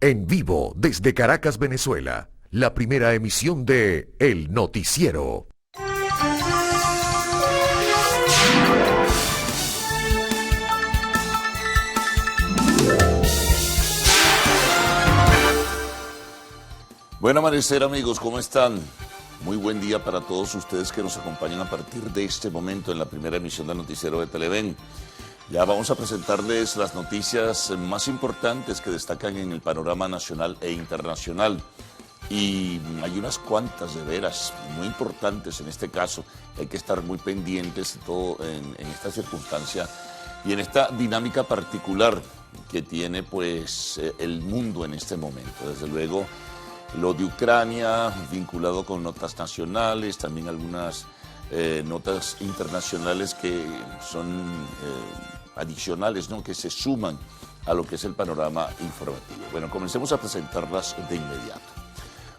En vivo desde Caracas, Venezuela, la primera emisión de El Noticiero. Buen amanecer, amigos, ¿cómo están? Muy buen día para todos ustedes que nos acompañan a partir de este momento en la primera emisión del Noticiero de Televen. Ya vamos a presentarles las noticias más importantes que destacan en el panorama nacional e internacional. Y hay unas cuantas de veras muy importantes en este caso. Hay que estar muy pendientes de todo en esta circunstancia y en esta dinámica particular que tiene pues el mundo en este momento. Desde luego, lo de Ucrania, vinculado con notas nacionales, también algunas notas internacionales que son adicionales, ¿no?, que se suman a lo que es el panorama informativo. Bueno, comencemos a presentarlas de inmediato.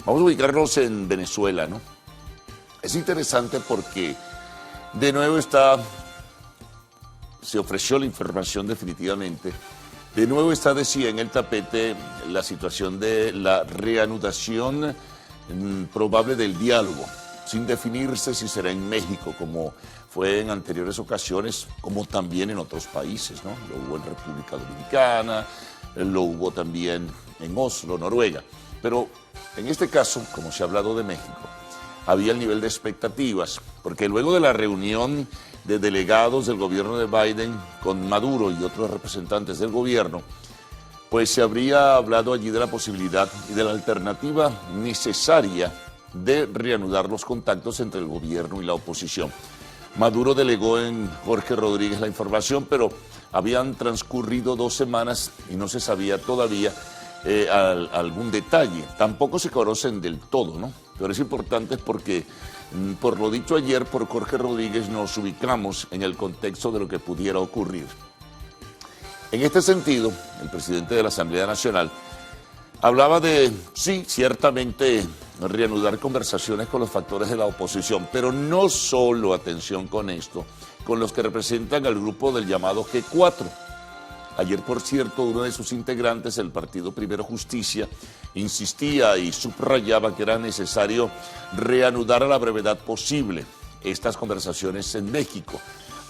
Vamos a ubicarnos en Venezuela, ¿no? Es interesante porque de nuevo se ofreció la información definitivamente. De nuevo decía, en el tapete la situación de la reanudación probable del diálogo, sin definirse si será en México, como fue en anteriores ocasiones, como también en otros países, ¿no? Lo hubo en República Dominicana, lo hubo también en Oslo, Noruega. Pero en este caso, como se ha hablado de México, había el nivel de expectativas, porque luego de la reunión de delegados del gobierno de Biden con Maduro y otros representantes del gobierno, pues se habría hablado allí de la posibilidad y de la alternativa necesaria de reanudar los contactos entre el gobierno y la oposición. Maduro delegó en Jorge Rodríguez la información, pero habían transcurrido 2 semanas y no se sabía todavía algún detalle. Tampoco se conocen del todo, ¿no? Pero es importante porque, por lo dicho ayer por Jorge Rodríguez, nos ubicamos en el contexto de lo que pudiera ocurrir. En este sentido, el presidente de la Asamblea Nacional hablaba de, sí, ciertamente, reanudar conversaciones con los factores de la oposición, pero no solo, atención con esto, con los que representan al grupo del llamado G4. Ayer, por cierto, uno de sus integrantes, el Partido Primero Justicia, insistía y subrayaba que era necesario reanudar a la brevedad posible estas conversaciones en México.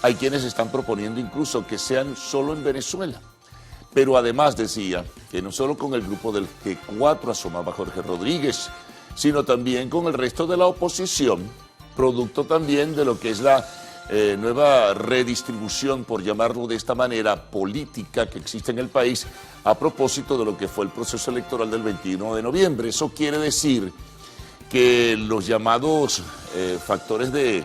Hay quienes están proponiendo incluso que sean solo en Venezuela. Pero además decía que no solo con el grupo del G4 asomaba Jorge Rodríguez, sino también con el resto de la oposición, producto también de lo que es la nueva redistribución, por llamarlo de esta manera, política que existe en el país a propósito de lo que fue el proceso electoral del 21 de noviembre. Eso quiere decir que los llamados factores de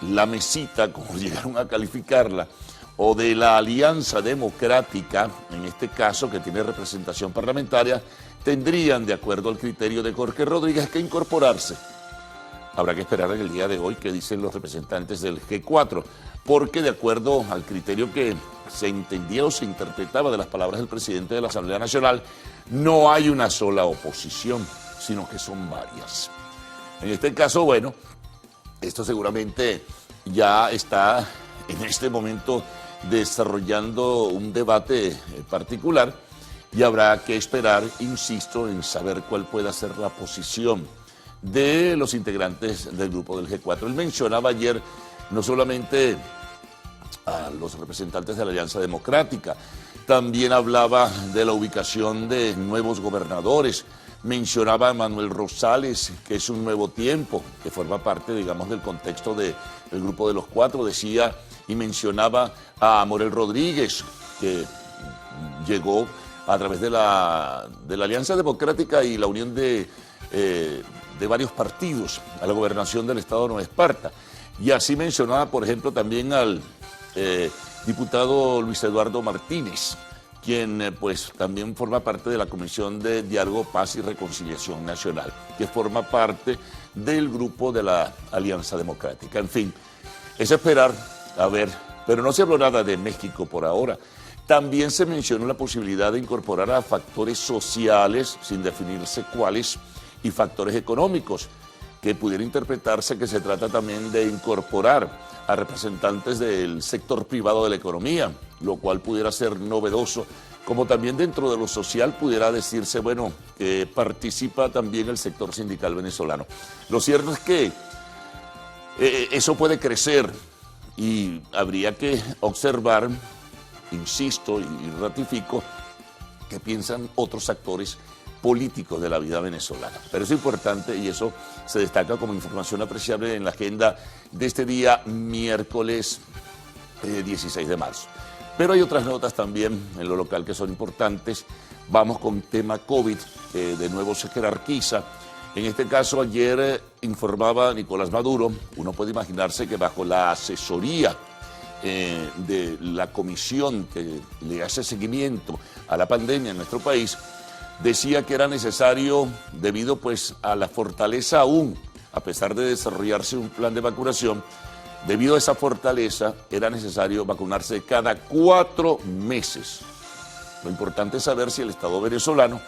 la mesita, como llegaron a calificarla, o de la Alianza Democrática, en este caso, que tiene representación parlamentaria, tendrían, de acuerdo al criterio de Jorge Rodríguez, que incorporarse. Habrá que esperar en el día de hoy qué dicen los representantes del G4, porque de acuerdo al criterio que se entendía o se interpretaba de las palabras del presidente de la Asamblea Nacional, no hay una sola oposición, sino que son varias. En este caso, bueno, esto seguramente ya está en este momento desarrollando un debate particular y habrá que esperar, insisto, en saber cuál pueda ser la posición de los integrantes del grupo del G4. Él mencionaba ayer no solamente a los representantes de la Alianza Democrática, también hablaba de la ubicación de nuevos gobernadores, mencionaba a Manuel Rosales, que es un nuevo tiempo, que forma parte, digamos, del contexto del grupo de los 4, decía y mencionaba a Morel Rodríguez, que llegó a través de la Alianza Democrática y la unión de varios partidos a la gobernación del estado de Nueva Esparta. Y así mencionaba, por ejemplo, también al diputado Luis Eduardo Martínez, quien pues también forma parte de la Comisión de Diálogo, Paz y Reconciliación Nacional, que forma parte del grupo de la Alianza Democrática. En fin, es esperar, a ver, pero no se habló nada de México por ahora. También se mencionó la posibilidad de incorporar a factores sociales, sin definirse cuáles, y factores económicos, que pudiera interpretarse que se trata también de incorporar a representantes del sector privado de la economía, lo cual pudiera ser novedoso como también dentro de lo social pudiera decirse, bueno, que participa también el sector sindical venezolano. Lo cierto es que eso puede crecer y habría que observar, insisto y ratifico, que piensan otros actores políticos de la vida venezolana. Pero es importante y eso se destaca como información apreciable en la agenda de este día miércoles 16 de marzo. Pero hay otras notas también en lo local que son importantes. Vamos con tema COVID, que de nuevo se jerarquiza. En este caso, ayer informaba Nicolás Maduro, uno puede imaginarse que bajo la asesoría de la comisión que le hace seguimiento a la pandemia en nuestro país, decía que era necesario, debido pues a la fortaleza aún, a pesar de desarrollarse un plan de vacunación, debido a esa fortaleza era necesario vacunarse cada 4 meses. Lo importante es saber si el Estado venezolano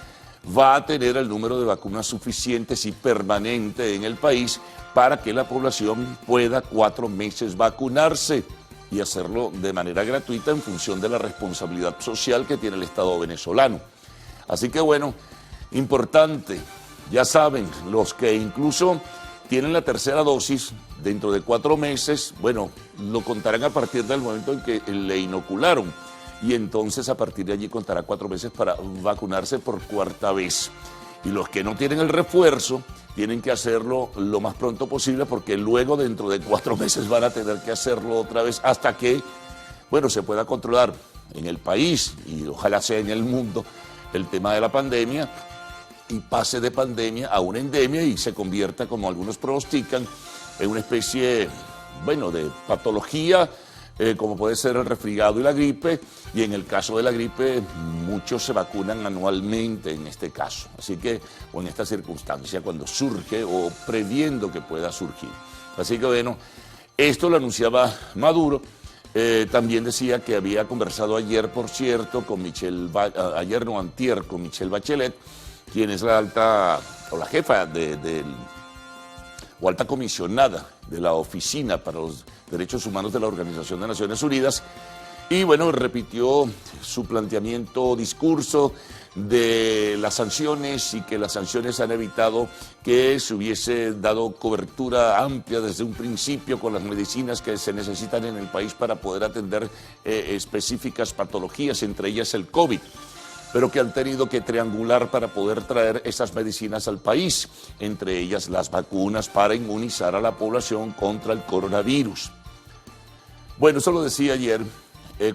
va a tener el número de vacunas suficientes y permanente en el país para que la población pueda 4 meses vacunarse y hacerlo de manera gratuita en función de la responsabilidad social que tiene el Estado venezolano. Así que bueno, importante, ya saben, los que incluso tienen la tercera dosis dentro de 4 meses, bueno, lo contarán a partir del momento en que le inocularon y entonces a partir de allí contará 4 meses para vacunarse por 4ª vez. Y los que no tienen el refuerzo tienen que hacerlo lo más pronto posible porque luego dentro de 4 meses van a tener que hacerlo otra vez hasta que, bueno, se pueda controlar en el país y ojalá sea en el mundo el tema de la pandemia y pase de pandemia a una endemia y se convierta, como algunos pronostican, en una especie, bueno, de patología, como puede ser el resfriado y la gripe, y en el caso de la gripe muchos se vacunan anualmente en este caso, así que, o en esta circunstancia, cuando surge o previendo que pueda surgir. Así que bueno, esto lo anunciaba Maduro. También decía que había conversado ayer, por cierto, con antier, con Michelle Bachelet, quien es la alta, o la jefa o alta comisionada de la Oficina para los Derechos Humanos de la Organización de Naciones Unidas, y bueno, repitió su planteamiento, discurso de las sanciones y que las sanciones han evitado que se hubiese dado cobertura amplia desde un principio con las medicinas que se necesitan en el país para poder atender específicas patologías, entre ellas el COVID, pero que han tenido que triangular para poder traer esas medicinas al país, entre ellas las vacunas para inmunizar a la población contra el coronavirus. Bueno, eso lo decía ayer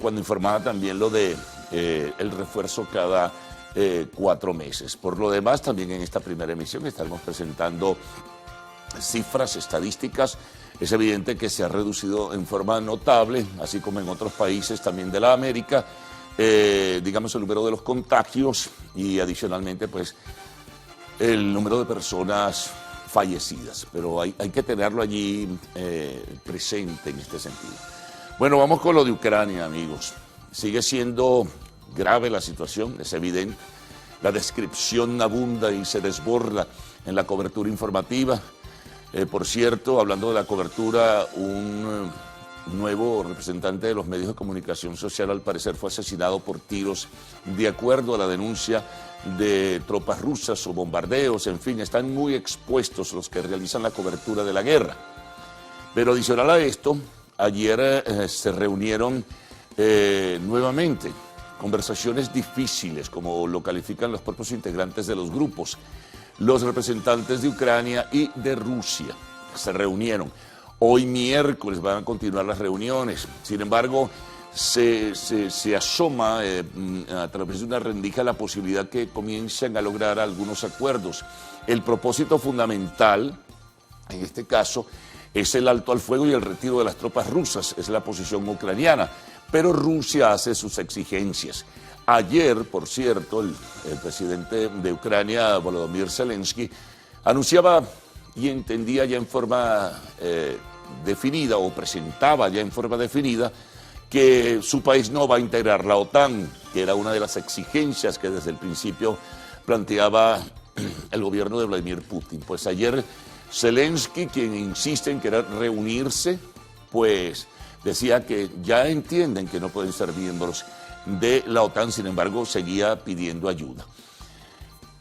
cuando informaba también lo de el refuerzo cada 4 meses. Por lo demás, también en esta primera emisión estaremos presentando cifras, estadísticas. Es evidente que se ha reducido en forma notable, así como en otros países también de la América, digamos el número de los contagios y adicionalmente pues el número de personas fallecidas, pero hay que tenerlo allí presente en este sentido. Bueno, vamos con lo de Ucrania, amigos. Sigue siendo grave la situación, es evidente. La descripción abunda y se desborda en la cobertura informativa. Por cierto, hablando de la cobertura, un nuevo representante de los medios de comunicación social al parecer fue asesinado por tiros de acuerdo a la denuncia de tropas rusas o bombardeos, en fin, están muy expuestos los que realizan la cobertura de la guerra. Pero adicional a esto, ayer se reunieron nuevamente conversaciones difíciles, como lo califican los propios integrantes de los grupos. Los representantes de Ucrania y de Rusia se reunieron. Hoy miércoles van a continuar las reuniones. Sin embargo, se asoma a través de una rendija la posibilidad que comiencen a lograr algunos acuerdos. El propósito fundamental, en este caso, es el alto al fuego y el retiro de las tropas rusas, es la posición ucraniana, pero Rusia hace sus exigencias. Ayer, por cierto, el presidente de Ucrania, Volodymyr Zelensky, anunciaba y entendía ya en forma definida o presentaba ya en forma definida que su país no va a integrar la OTAN, que era una de las exigencias que desde el principio planteaba el gobierno de Vladimir Putin. Pues ayer Zelensky, quien insiste en querer reunirse, pues decía que ya entienden que no pueden ser miembros de la OTAN, sin embargo, seguía pidiendo ayuda.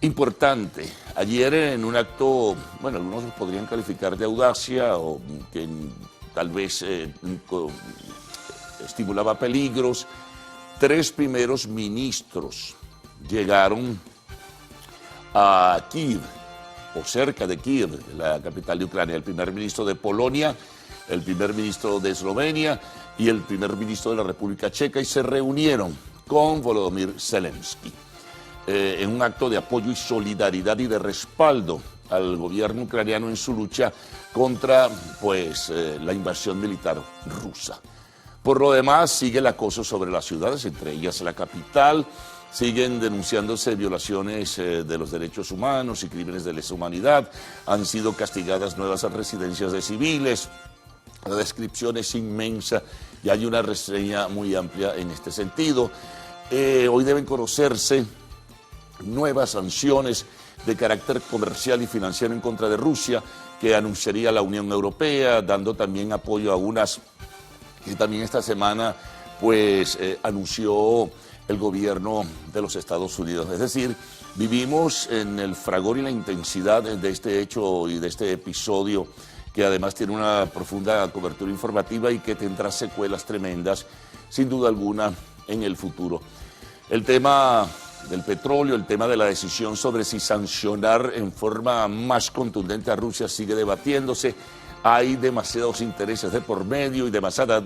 Importante, ayer en un acto, bueno, algunos podrían calificar de audacia o que tal vez estimulaba peligros, 3 primeros ministros llegaron a Kiev, o cerca de Kiev, la capital de Ucrania, el primer ministro de Polonia, el primer ministro de Eslovenia y el primer ministro de la República Checa, y se reunieron con Volodymyr Zelensky en un acto de apoyo y solidaridad y de respaldo al gobierno ucraniano en su lucha contra la invasión militar rusa. Por lo demás, sigue el acoso sobre las ciudades, entre ellas la capital. Siguen denunciándose violaciones de los derechos humanos y crímenes de lesa humanidad. Han sido castigadas nuevas residencias de civiles. La descripción es inmensa y hay una reseña muy amplia en este sentido. Hoy deben conocerse nuevas sanciones de carácter comercial y financiero en contra de Rusia que anunciaría la Unión Europea, dando también apoyo a unas que también esta semana anunció el gobierno de los Estados Unidos. Es decir, vivimos en el fragor y la intensidad de este hecho y de este episodio, que además tiene una profunda cobertura informativa y que tendrá secuelas tremendas, sin duda alguna, en el futuro. El tema del petróleo, el tema de la decisión sobre si sancionar en forma más contundente a Rusia sigue debatiéndose. Hay demasiados intereses de por medio y demasiada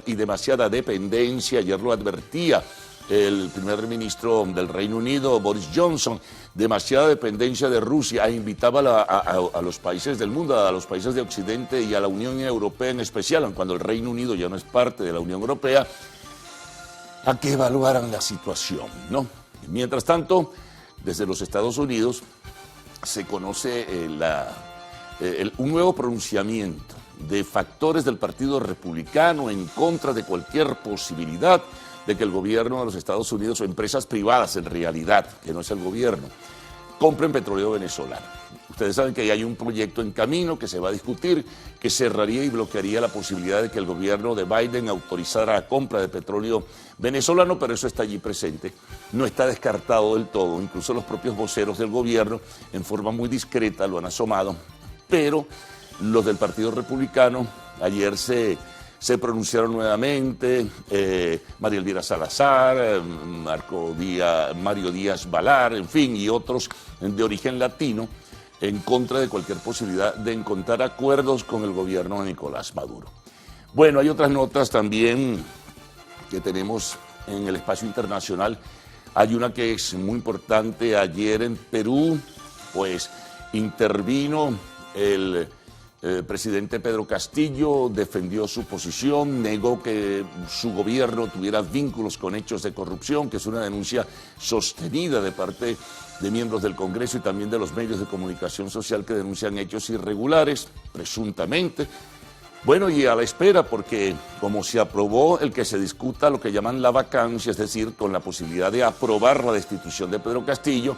dependencia. Ayer lo advertía el primer ministro del Reino Unido, Boris Johnson, demasiada dependencia de Rusia, invitaba a los países del mundo, a los países de Occidente y a la Unión Europea en especial, cuando el Reino Unido ya no es parte de la Unión Europea, a que evaluaran la situación, ¿no? Mientras tanto, desde los Estados Unidos se conoce un nuevo pronunciamiento de factores del Partido Republicano en contra de cualquier posibilidad de que el gobierno de los Estados Unidos o empresas privadas, en realidad, que no es el gobierno, compren petróleo venezolano. Ustedes saben que hay un proyecto en camino que se va a discutir, que cerraría y bloquearía la posibilidad de que el gobierno de Biden autorizara la compra de petróleo venezolano, pero eso está allí presente. No está descartado del todo, incluso los propios voceros del gobierno, en forma muy discreta, lo han asomado, pero los del Partido Republicano ayer se pronunciaron nuevamente, María Elvira Salazar, Mario Díaz Balar, en fin, y otros de origen latino, en contra de cualquier posibilidad de encontrar acuerdos con el gobierno de Nicolás Maduro. Bueno, hay otras notas también que tenemos en el espacio internacional. Hay una que es muy importante. Ayer en Perú, intervino el presidente Pedro Castillo, defendió su posición, negó que su gobierno tuviera vínculos con hechos de corrupción, que es una denuncia sostenida de parte de miembros del Congreso y también de los medios de comunicación social que denuncian hechos irregulares, presuntamente. Bueno, y a la espera, porque como se aprobó el que se discuta lo que llaman la vacancia, es decir, con la posibilidad de aprobar la destitución de Pedro Castillo,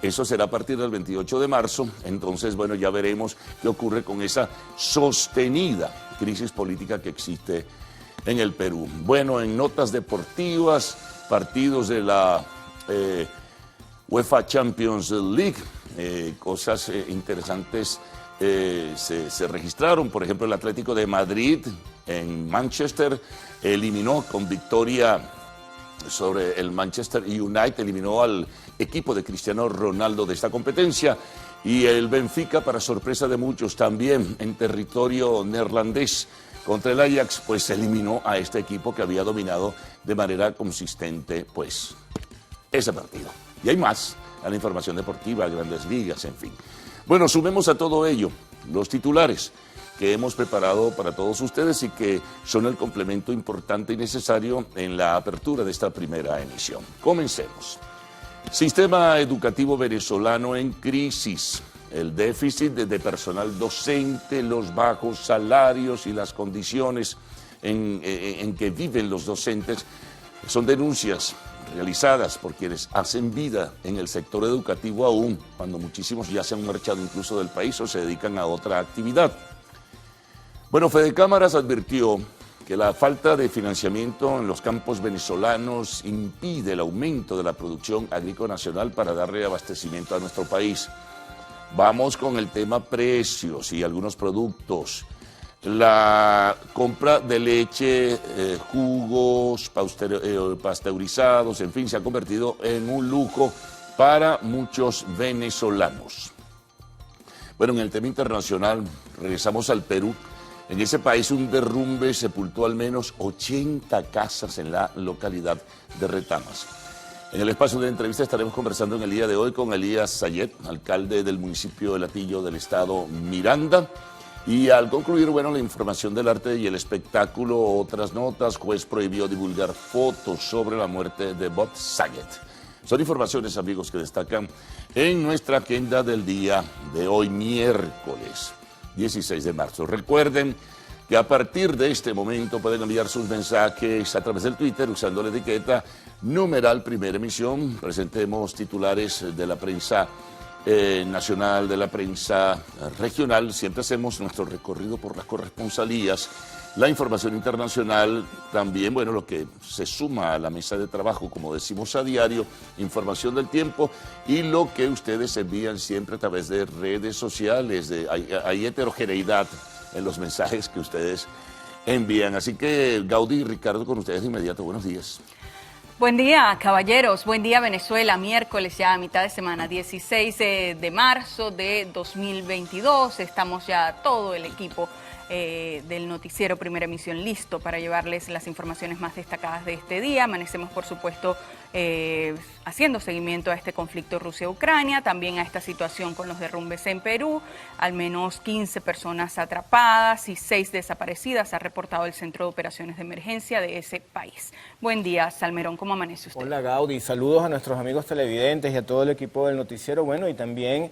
eso será a partir del 28 de marzo, entonces, bueno, ya veremos qué ocurre con esa sostenida crisis política que existe en el Perú. Bueno, en notas deportivas, partidos de la UEFA Champions League, cosas interesantes se registraron. Por ejemplo, el Atlético de Madrid en Manchester eliminó con victoria sobre el Manchester United, eliminó al equipo de Cristiano Ronaldo de esta competencia, y el Benfica, para sorpresa de muchos, también en territorio neerlandés contra el Ajax, eliminó a este equipo que había dominado de manera consistente ese partido. Y hay más, a la información deportiva, Grandes Ligas, en fin. Bueno, sumemos a todo ello los titulares que hemos preparado para todos ustedes y que son el complemento importante y necesario en la apertura de esta primera emisión. Comencemos. Sistema educativo venezolano en crisis. El déficit de personal docente, los bajos salarios y las condiciones en que viven los docentes son denuncias realizadas por quienes hacen vida en el sector educativo aún, cuando muchísimos ya se han marchado incluso del país o se dedican a otra actividad. Bueno, Fedecámaras advirtió que la falta de financiamiento en los campos venezolanos impide el aumento de la producción agrícola nacional para darle abastecimiento a nuestro país. Vamos con el tema precios y algunos productos. La compra de leche, jugos pasteurizados, en fin, se ha convertido en un lujo para muchos venezolanos. Bueno, en el tema internacional, regresamos al Perú. En ese país un derrumbe sepultó al menos 80 casas en la localidad de Retamas. En el espacio de entrevista estaremos conversando en el día de hoy con Elías Sayet, alcalde del municipio de Latillo del estado Miranda. Y al concluir, bueno, la información del arte y el espectáculo, otras notas, juez prohibió divulgar fotos sobre la muerte de Bob Saget. Son informaciones, amigos, que destacan en nuestra agenda del día de hoy, miércoles 16 de marzo. Recuerden que a partir de este momento pueden enviar sus mensajes a través del Twitter usando la etiqueta numeral Primera Emisión. Presentemos titulares de la prensa nacional, de la prensa regional. Siempre hacemos nuestro recorrido por las corresponsalías, la información internacional, también, bueno, lo que se suma a la mesa de trabajo, como decimos a diario, información del tiempo y lo que ustedes envían siempre a través de redes sociales. Hay heterogeneidad en los mensajes que ustedes envían. Así que, Gaudí y Ricardo, con ustedes de inmediato. Buenos días. Buen día, caballeros. Buen día, Venezuela. Miércoles ya a mitad de semana, 16 de marzo de 2022. Estamos ya todo el equipo del noticiero Primera Emisión listo para llevarles las informaciones más destacadas de este día. Amanecemos, por supuesto, haciendo seguimiento a este conflicto Rusia-Ucrania, también a esta situación con los derrumbes en Perú. Al menos 15 personas atrapadas y 6 desaparecidas, ha reportado el Centro de Operaciones de Emergencia de ese país. Buen día, Salmerón, ¿cómo amanece usted? Hola, Gaudí, saludos a nuestros amigos televidentes y a todo el equipo del noticiero. Bueno, y también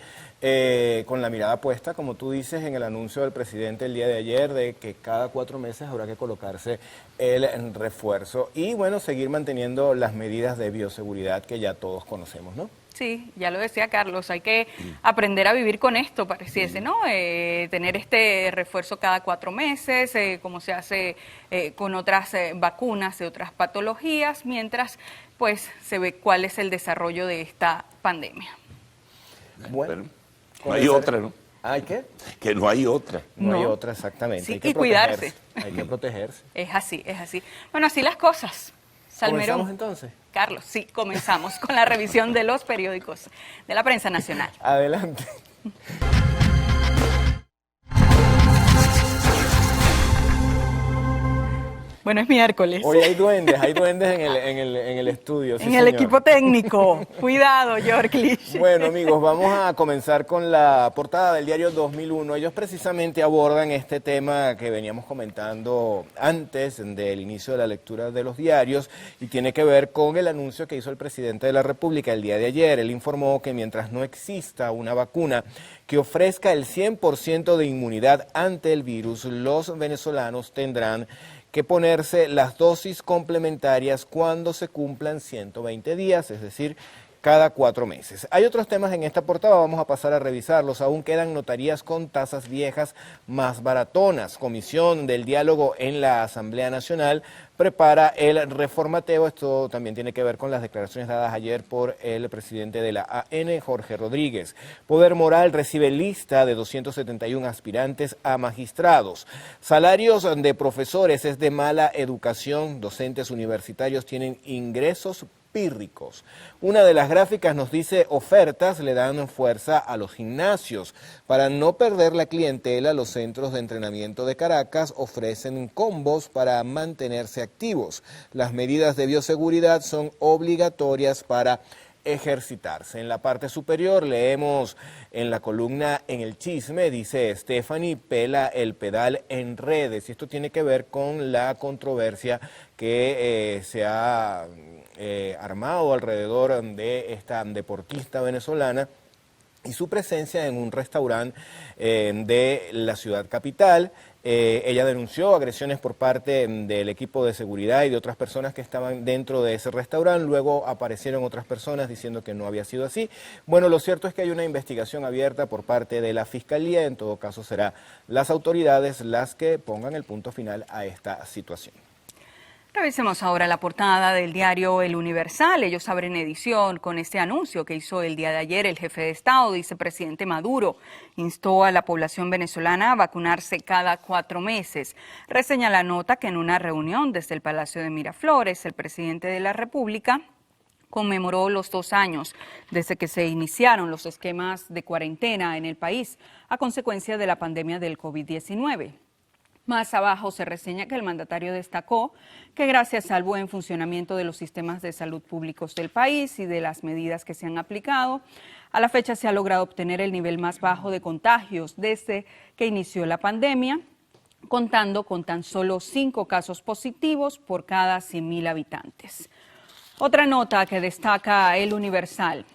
con la mirada puesta, como tú dices, en el anuncio del presidente el día de ayer de que cada 4 meses habrá que colocarse el refuerzo y, bueno, seguir manteniendo las medidas de bioseguridad que ya todos conocemos, ¿no? Sí, ya lo decía Carlos, hay que aprender a vivir con esto, pareciese, ¿no? Tener este refuerzo cada 4 meses, como se hace con otras vacunas de otras patologías, mientras pues se ve cuál es el desarrollo de esta pandemia. Bueno, no hay otra, ¿no? ¿Hay qué? Que no hay otra. No hay otra, exactamente. Sí, hay que y cuidarse. Hay que protegerse. Es así, es así. Bueno, así las cosas. Salmerón. ¿Comenzamos entonces? Carlos, sí, comenzamos con la revisión de los periódicos de la prensa nacional. Adelante. Bueno, es miércoles. Hoy hay duendes en el estudio. Sí, en el señor. equipo técnico. Cuidado, Yorklish. Bueno, amigos, vamos a comenzar con la portada del diario 2001. Ellos precisamente abordan este tema que veníamos comentando antes del inicio de la lectura de los diarios y tiene que ver con el anuncio que hizo el presidente de la República el día de ayer. Él informó que mientras no exista una vacuna que ofrezca el 100% de inmunidad ante el virus, los venezolanos tendrán que ponerse las dosis complementarias cuando se cumplan 120 días, es decir, cada 4 meses. Hay otros temas en esta portada, vamos a pasar a revisarlos. Aún quedan notarías con tasas viejas más baratonas. Comisión del Diálogo en la Asamblea Nacional prepara el reformateo. Esto también tiene que ver con las declaraciones dadas ayer por el presidente de la AN, Jorge Rodríguez. Poder Moral recibe lista de 271 aspirantes a magistrados. Salarios de profesores es de mala educación. Docentes universitarios tienen ingresos pírricos. Una de las gráficas nos dice ofertas le dan fuerza a los gimnasios. Para no perder la clientela, los centros de entrenamiento de Caracas ofrecen combos para mantenerse activos. Las medidas de bioseguridad son obligatorias para ejercitarse. En la parte superior leemos en la columna En el Chisme, dice Stephanie, pela el pedal en redes. Y esto tiene que ver con la controversia que se ha armado alrededor de esta deportista venezolana y su presencia en un restaurante de la ciudad capital. Ella denunció agresiones por parte del equipo de seguridad y de otras personas que estaban dentro de ese restaurante. Luego aparecieron otras personas diciendo que no había sido así. Bueno, lo cierto es que hay una investigación abierta por parte de la Fiscalía. En todo caso, serán las autoridades las que pongan el punto final a esta situación. Revisemos ahora la portada del diario El Universal. Ellos abren edición con este anuncio que hizo el día de ayer el jefe de Estado. Dice: presidente Maduro instó a la población venezolana a vacunarse cada 4 meses. Reseña la nota que en una reunión desde el Palacio de Miraflores, el presidente de la República conmemoró los 2 años desde que se iniciaron los esquemas de cuarentena en el país a consecuencia de la pandemia del COVID-19. Más abajo se reseña que el mandatario destacó que gracias al buen funcionamiento de los sistemas de salud públicos del país y de las medidas que se han aplicado, a la fecha se ha logrado obtener el nivel más bajo de contagios desde que inició la pandemia, contando con tan solo 5 casos positivos por cada 100.000 habitantes. Otra nota que destaca El Universal.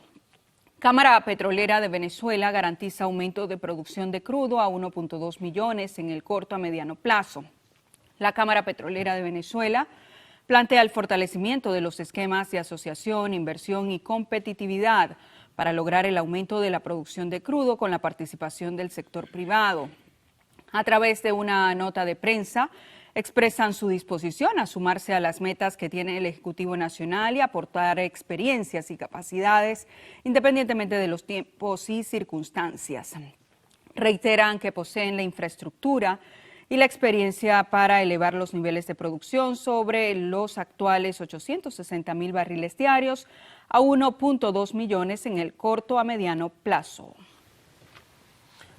Cámara Petrolera de Venezuela garantiza aumento de producción de crudo a 1.2 millones en el corto a mediano plazo. La Cámara Petrolera de Venezuela plantea el fortalecimiento de los esquemas de asociación, inversión y competitividad para lograr el aumento de la producción de crudo con la participación del sector privado. A través de una nota de prensa, expresan su disposición a sumarse a las metas que tiene el Ejecutivo Nacional y aportar experiencias y capacidades independientemente de los tiempos y circunstancias. Reiteran que poseen la infraestructura y la experiencia para elevar los niveles de producción sobre los actuales 860.000 barriles diarios a 1.2 millones en el corto a mediano plazo.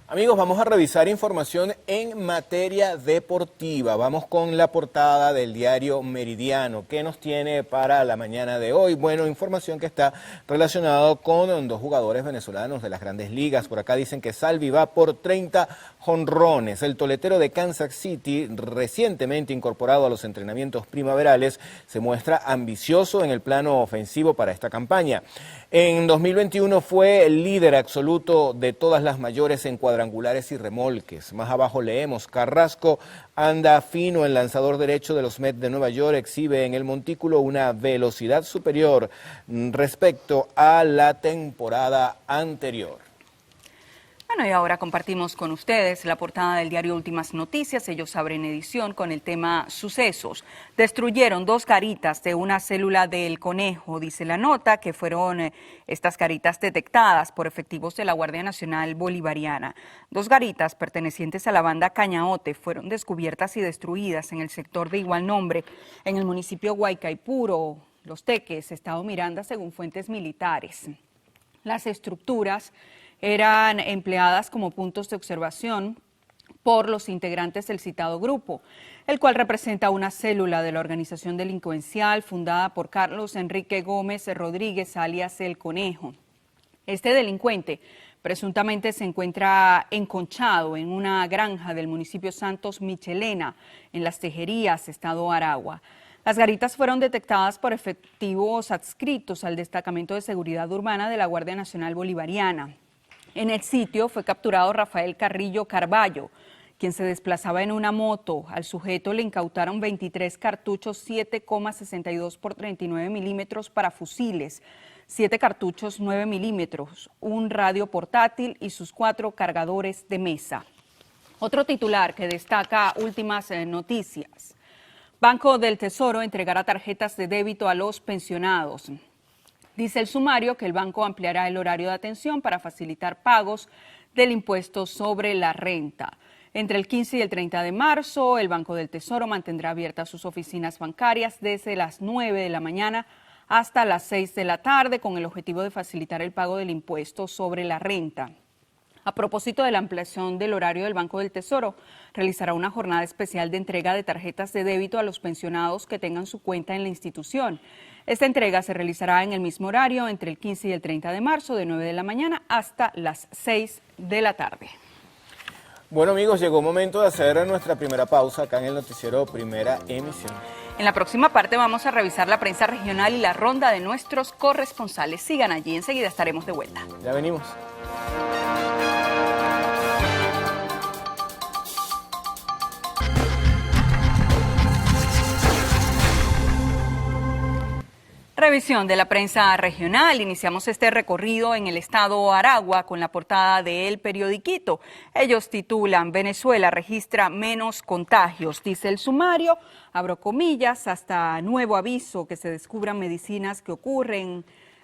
Amigos, vamos a revisar información en materia deportiva. Vamos con la portada del diario Meridiano. ¿Qué nos tiene para la mañana de hoy? Bueno, información que está relacionada con 2 jugadores venezolanos de las grandes ligas. Por acá dicen que Salvi va por 30 jonrones. El toletero de Kansas City, recientemente incorporado a los entrenamientos primaverales, se muestra ambicioso en el plano ofensivo para esta campaña. En 2021 fue el líder absoluto de todas las mayores en cuadrangulares y remolques. Más abajo leemos: Carrasco anda fino, el lanzador derecho de los Mets de Nueva York exhibe en el montículo una velocidad superior respecto a la temporada anterior. Bueno, y ahora compartimos con ustedes la portada del diario Últimas Noticias. Ellos abren edición con el tema sucesos. Destruyeron 2 garitas de una célula del Conejo, dice la nota, que fueron estas garitas detectadas por efectivos de la Guardia Nacional Bolivariana. 2 garitas pertenecientes a la banda Cañaote fueron descubiertas y destruidas en el sector de igual nombre, en el municipio Guaycaipuro, Los Teques, estado Miranda, según fuentes militares. Las estructuras eran empleadas como puntos de observación por los integrantes del citado grupo, el cual representa una célula de la organización delincuencial fundada por Carlos Enrique Gómez Rodríguez, alias El Conejo. Este delincuente presuntamente se encuentra enconchado en una granja del municipio Santos Michelena, en Las Tejerías, estado Aragua. Las garitas fueron detectadas por efectivos adscritos al Destacamento de Seguridad Urbana de la Guardia Nacional Bolivariana. En el sitio fue capturado Rafael Carrillo Carballo, quien se desplazaba en una moto. Al sujeto le incautaron 23 cartuchos 7,62 por 39 milímetros para fusiles, 7 cartuchos 9 milímetros, un radio portátil y sus 4 cargadores de mesa. Otro titular que destaca Últimas Noticias. Banco del Tesoro entregará tarjetas de débito a los pensionados. Dice el sumario que el banco ampliará el horario de atención para facilitar pagos del impuesto sobre la renta. Entre el 15 y el 30 de marzo, el Banco del Tesoro mantendrá abiertas sus oficinas bancarias desde las 9 de la mañana hasta las 6 de la tarde con el objetivo de facilitar el pago del impuesto sobre la renta. A propósito de la ampliación del horario del Banco del Tesoro, realizará una jornada especial de entrega de tarjetas de débito a los pensionados que tengan su cuenta en la institución. Esta entrega se realizará en el mismo horario entre el 15 y el 30 de marzo, de 9 de la mañana hasta las 6 de la tarde. Bueno, amigos, llegó el momento de hacer nuestra primera pausa acá en el noticiero Primera Emisión. En la próxima parte vamos a revisar la prensa regional y la ronda de nuestros corresponsales. Sigan allí, enseguida estaremos de vuelta. Ya venimos. Revisión de la prensa regional. Iniciamos este recorrido en el estado Aragua con la portada de El Periodiquito. Ellos titulan: Venezuela registra menos contagios, dice el sumario, abro comillas, hasta nuevo aviso que se descubran medicinas que ocurren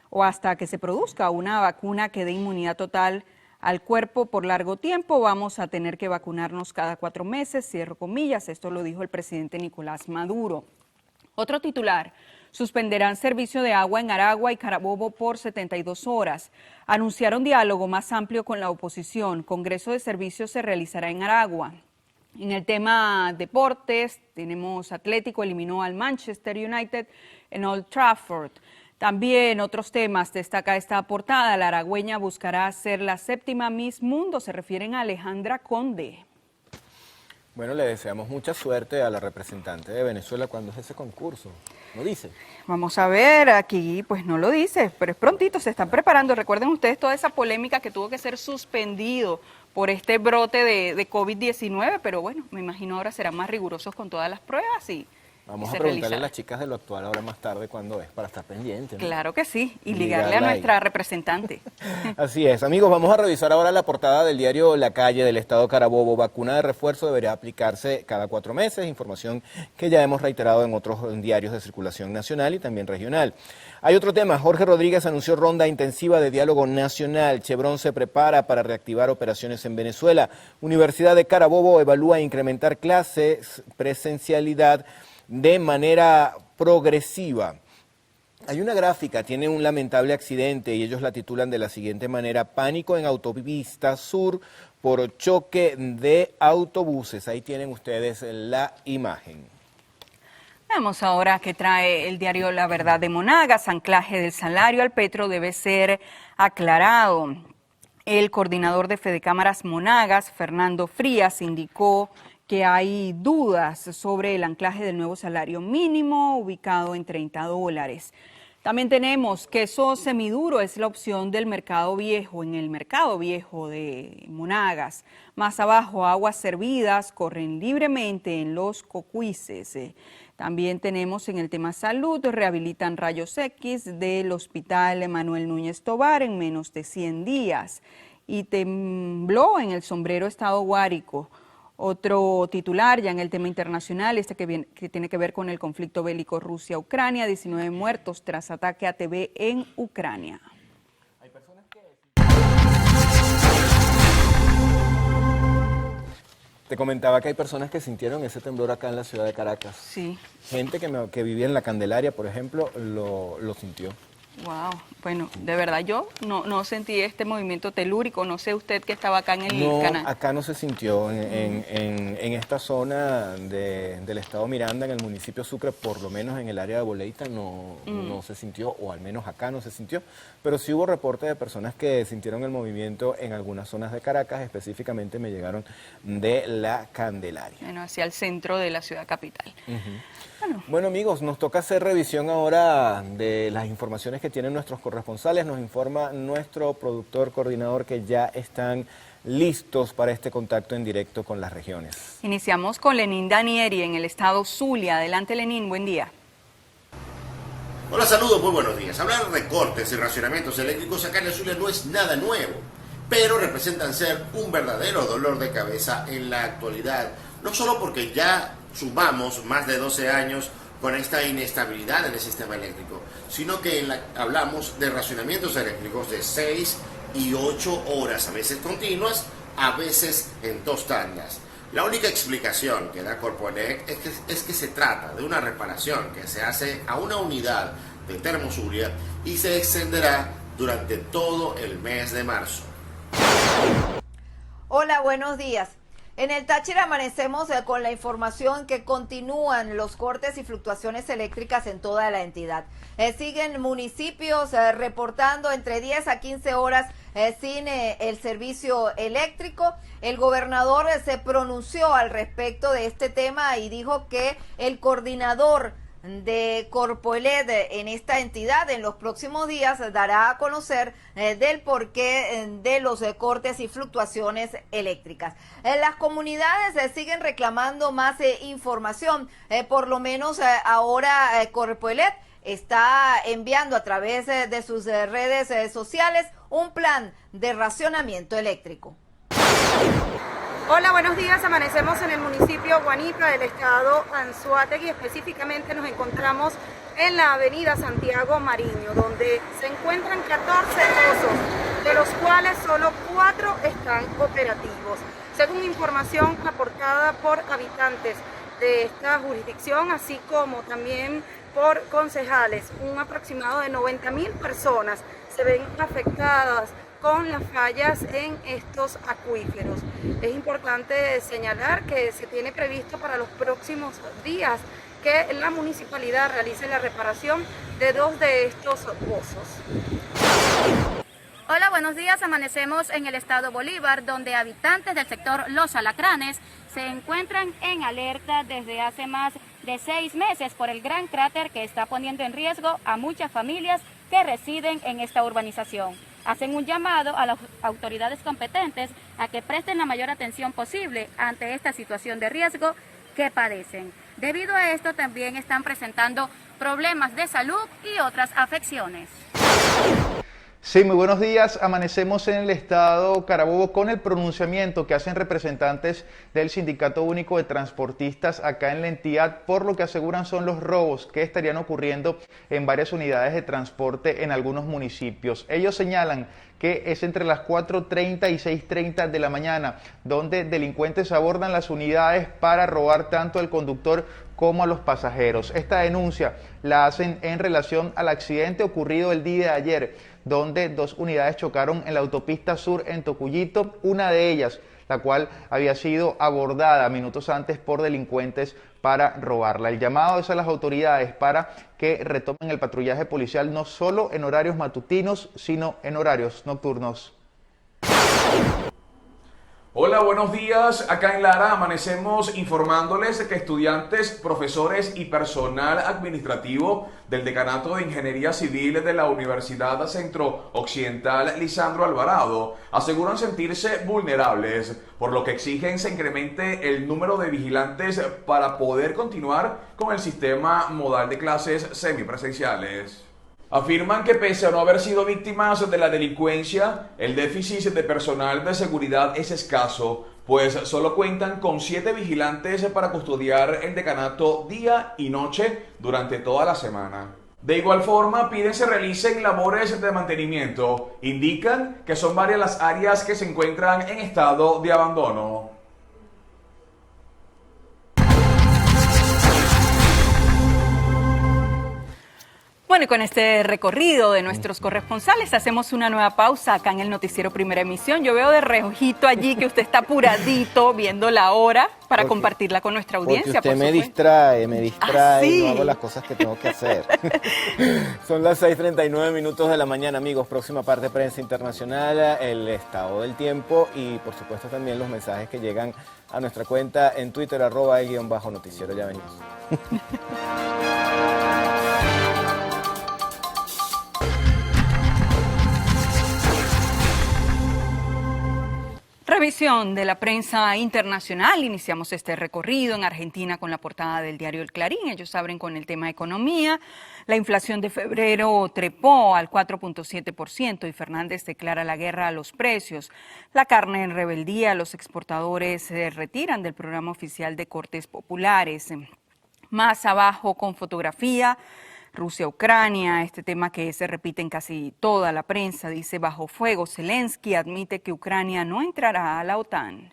o hasta que se produzca una vacuna que dé inmunidad total al cuerpo por largo tiempo, vamos a tener que vacunarnos cada 4 meses, cierro comillas. Esto lo dijo el presidente Nicolás Maduro. Otro titular: suspenderán servicio de agua en Aragua y Carabobo por 72 horas. Anunciaron diálogo más amplio con la oposición. Congreso de Servicios se realizará en Aragua. En el tema deportes, tenemos Atlético eliminó al Manchester United en Old Trafford. También otros temas, destaca esta portada: la aragüeña buscará ser la 7ª Miss Mundo. Se refieren a Alejandra Conde. Bueno, le deseamos mucha suerte a la representante de Venezuela. ¿Cuándo es ese concurso? ¿No dice? Vamos a ver, aquí pues no lo dice, pero es prontito, se están preparando. Recuerden ustedes toda esa polémica que tuvo que ser suspendido por este brote de COVID-19, pero bueno, me imagino ahora serán más rigurosos con todas las pruebas y vamos a preguntarle a las chicas de Lo Actual ahora más tarde cuándo es, para estar pendientes, ¿no? Claro que sí, y ligarle a nuestra representante. Así es, amigos, vamos a revisar ahora la portada del diario La Calle del estado Carabobo. Vacuna de refuerzo deberá aplicarse cada 4 meses, información que ya hemos reiterado en otros diarios de circulación nacional y también regional. Hay otro tema: Jorge Rodríguez anunció ronda intensiva de diálogo nacional. Chevron se prepara para reactivar operaciones en Venezuela. Universidad de Carabobo evalúa incrementar clases, presencialidad de manera progresiva. Hay una gráfica, tiene un lamentable accidente y ellos la titulan de la siguiente manera: pánico en autopista sur por choque de autobuses. Ahí tienen ustedes la imagen. Veamos ahora qué trae el diario La Verdad de Monagas. Anclaje del salario al petro debe ser aclarado. El coordinador de Fedecámaras Monagas, Fernando Frías, indicó que hay dudas sobre el anclaje del nuevo salario mínimo ubicado en $30. También tenemos queso semiduro, es la opción del Mercado Viejo, en el Mercado Viejo de Monagas. Más abajo, aguas servidas corren libremente en los Cocuices. También tenemos en el tema salud, rehabilitan rayos X del Hospital Manuel Núñez Tovar en menos de 100 días. Y tembló en el Sombrero, estado Guárico. Otro titular ya en el tema internacional, que tiene que ver con el conflicto bélico Rusia-Ucrania, 19 muertos tras ataque a TV en Ucrania. Te comentaba que hay personas que sintieron ese temblor acá en la ciudad de Caracas. Sí. Gente que vivía en la Candelaria, por ejemplo, lo sintió. Wow, bueno, de verdad yo no sentí este movimiento telúrico. No sé usted que estaba acá en el canal. No, acá no se sintió. En esta zona del estado Miranda, en el municipio Sucre, por lo menos en el área de Boleita, no se sintió, o al menos acá no se sintió. Pero sí hubo reportes de personas que sintieron el movimiento en algunas zonas de Caracas, específicamente me llegaron de la Candelaria. Bueno, hacia el centro de la ciudad capital. Bueno, amigos, nos toca hacer revisión ahora de las informaciones que tienen nuestros corresponsales. Nos informa nuestro productor coordinador que ya están listos para este contacto en directo con las regiones. Iniciamos con Lenín Danieri en el estado Zulia. Adelante, Lenín, buen día. Hola, saludos, muy buenos días. Hablar de recortes y racionamientos eléctricos acá en el Zulia no es nada nuevo, pero representan ser un verdadero dolor de cabeza en la actualidad. No solo porque ya sumamos más de 12 años con esta inestabilidad en el sistema eléctrico, sino que hablamos de racionamientos eléctricos de 6 y 8 horas, a veces continuas, a veces en 2 tandas. La única explicación que da Corpoelec es que se trata de una reparación que se hace a una unidad de Termozulia y se extenderá durante todo el mes de marzo. Hola, buenos días. En el Táchira amanecemos con la información que continúan los cortes y fluctuaciones eléctricas en toda la entidad. Siguen municipios reportando entre 10 a 15 horas sin el servicio eléctrico. El gobernador se pronunció al respecto de este tema y dijo que el coordinador de Corpoelec en esta entidad en los próximos días dará a conocer del porqué de los cortes y fluctuaciones eléctricas. Las comunidades siguen reclamando más información, por lo menos ahora Corpoelec está enviando a través de sus redes sociales un plan de racionamiento eléctrico. Hola, buenos días. Amanecemos en el municipio Guanipa del estado Anzoátegui. Específicamente nos encontramos en la avenida Santiago Mariño, donde se encuentran 14 pozos, de los cuales solo 4 están operativos. Según información aportada por habitantes de esta jurisdicción, así como también por concejales, un aproximado de 90.000 personas se ven afectadas con las fallas en estos acuíferos. Es importante señalar que se tiene previsto para los próximos días que la municipalidad realice la reparación de 2 de estos pozos. Hola, buenos días. Amanecemos en el estado Bolívar, donde habitantes del sector Los Alacranes se encuentran en alerta desde hace más de 6 meses por el gran cráter que está poniendo en riesgo a muchas familias que residen en esta urbanización. Hacen un llamado a las autoridades competentes a que presten la mayor atención posible ante esta situación de riesgo que padecen. Debido a esto también están presentando problemas de salud y otras afecciones. Sí, muy buenos días. Amanecemos en el estado Carabobo con el pronunciamiento que hacen representantes del Sindicato Único de Transportistas acá en la entidad por lo que aseguran son los robos que estarían ocurriendo en varias unidades de transporte en algunos municipios. Ellos señalan que es entre las 4:30 y 6:30 de la mañana, donde delincuentes abordan las unidades para robar tanto al conductor como a los pasajeros. Esta denuncia la hacen en relación al accidente ocurrido el día de ayer, donde 2 unidades chocaron en la autopista sur en Tocuyito, una de ellas, la cual había sido abordada minutos antes por delincuentes para robarla. El llamado es a las autoridades para que retomen el patrullaje policial no solo en horarios matutinos, sino en horarios nocturnos. Hola, buenos días. Acá en Lara amanecemos informándoles que estudiantes, profesores y personal administrativo del Decanato de Ingeniería Civil de la Universidad Centro Occidental Lisandro Alvarado aseguran sentirse vulnerables, por lo que exigen se incremente el número de vigilantes para poder continuar con el sistema modal de clases semipresenciales. Afirman que pese a no haber sido víctimas de la delincuencia, el déficit de personal de seguridad es escaso, pues solo cuentan con 7 vigilantes para custodiar el decanato día y noche durante toda la semana. De igual forma, piden se realicen labores de mantenimiento. Indican que son varias las áreas que se encuentran en estado de abandono. Bueno, y con este recorrido de nuestros corresponsales hacemos una nueva pausa acá en el noticiero Primera Emisión. Yo veo de reojito allí que usted está apuradito viendo la hora para compartirla con nuestra audiencia. Porque usted me distrae, ¿sí? No hago las cosas que tengo que hacer. Son las 6:39 minutos de la mañana, amigos. Próxima parte de Prensa Internacional, el estado del tiempo y por supuesto también los mensajes que llegan a nuestra cuenta en Twitter, @el_noticiero. Ya venimos. Revisión de la prensa internacional. Iniciamos este recorrido en Argentina con la portada del diario El Clarín. Ellos abren con el tema de economía. La inflación de febrero trepó al 4.7% y Fernández declara la guerra a los precios. La carne en rebeldía. Los exportadores se retiran del programa oficial de cortes populares. Más abajo con fotografía. Rusia-Ucrania, este tema que se repite en casi toda la prensa, dice bajo fuego. Zelensky admite que Ucrania no entrará a la OTAN.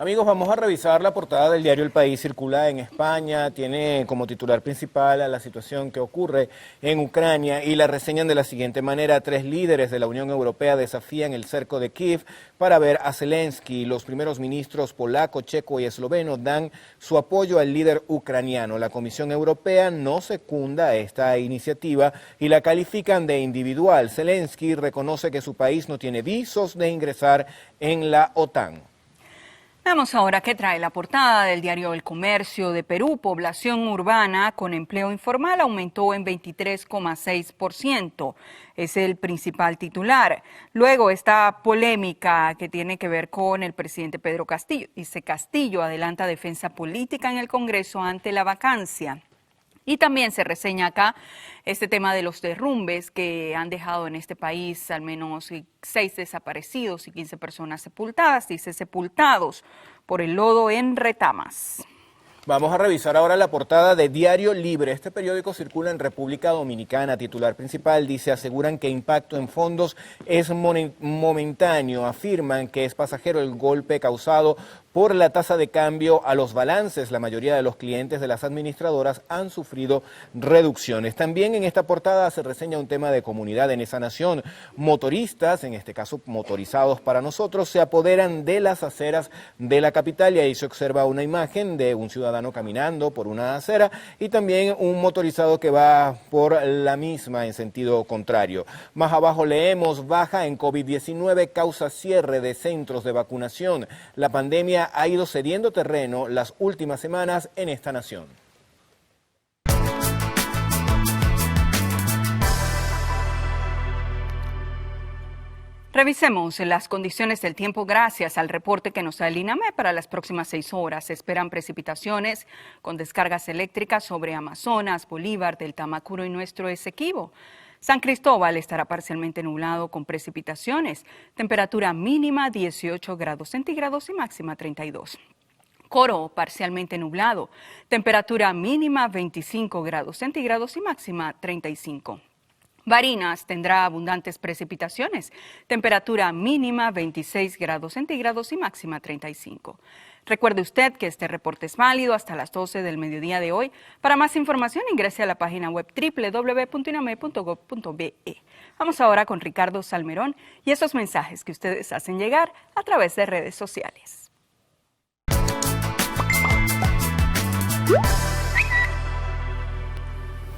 Amigos, vamos a revisar la portada del diario El País. Circula en España, tiene como titular principal a la situación que ocurre en Ucrania y la reseñan de la siguiente manera: 3 líderes de la Unión Europea desafían el cerco de Kiev para ver a Zelensky. Los primeros ministros polaco, checo y esloveno dan su apoyo al líder ucraniano. La Comisión Europea no secunda esta iniciativa y la califican de individual. Zelensky reconoce que su país no tiene visos de ingresar en la OTAN. Veamos ahora qué trae la portada del diario El Comercio de Perú. Población urbana con empleo informal aumentó en 23,6%. Es el principal titular. Luego esta polémica que tiene que ver con el presidente Pedro Castillo. Dice Castillo adelanta defensa política en el Congreso ante la vacancia. Y también se reseña acá este tema de los derrumbes que han dejado en este país al menos 6 desaparecidos y 15 personas sepultadas, dice sepultados por el lodo en Retamas. Vamos a revisar ahora la portada de Diario Libre. Este periódico circula en República Dominicana. Titular principal dice: aseguran que impacto en fondos es momentáneo. Afirman que es pasajero el golpe causado por la tasa de cambio a los balances. La mayoría de los clientes de las administradoras han sufrido reducciones. También en esta portada se reseña un tema de comunidad en esa nación. Motoristas, en este caso motorizados para nosotros, se apoderan de las aceras de la capital y ahí se observa una imagen de un ciudadano caminando por una acera y también un motorizado que va por la misma en sentido contrario. Más abajo leemos: baja en COVID-19 causa cierre de centros de vacunación. La pandemia ha ido cediendo terreno las últimas semanas en esta nación. Revisemos las condiciones del tiempo gracias al reporte que nos da el INAME. Para las próximas 6 horas se esperan precipitaciones con descargas eléctricas sobre Amazonas, Bolívar, del Tamacuro y nuestro Esequibo. San Cristóbal estará parcialmente nublado con precipitaciones, temperatura mínima 18 grados centígrados y máxima 32. Coro parcialmente nublado, temperatura mínima 25 grados centígrados y máxima 35. Barinas tendrá abundantes precipitaciones, temperatura mínima 26 grados centígrados y máxima 35. Recuerde usted que este reporte es válido hasta las 12 del mediodía de hoy. Para más información ingrese a la página web www.iname.gov.be. Vamos ahora con Ricardo Salmerón y esos mensajes que ustedes hacen llegar a través de redes sociales.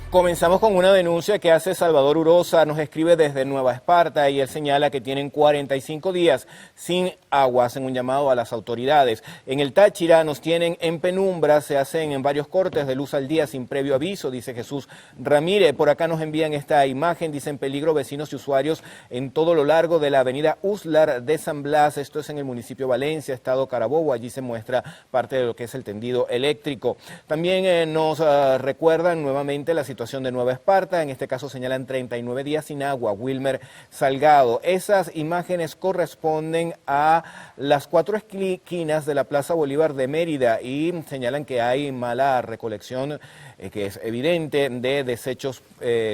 Comenzamos con una denuncia que hace Salvador Urosa, nos escribe desde Nueva Esparta y él señala que tienen 45 días sin agua, hacen un llamado a las autoridades. En el Táchira nos tienen en penumbra, se hacen en varios cortes de luz al día sin previo aviso, dice Jesús Ramírez. Por acá nos envían esta imagen, dicen peligro vecinos y usuarios en todo lo largo de la avenida Uslar de San Blas, esto es en el municipio Valencia, estado Carabobo, allí se muestra parte de lo que es el tendido eléctrico. También nos recuerdan nuevamente la situación de Nueva Esparta, en este caso señalan 39 días sin agua, Wilmer Salgado. Esas imágenes corresponden a las 4 esquinas de la Plaza Bolívar de Mérida y señalan que hay mala recolección, que es evidente, de desechos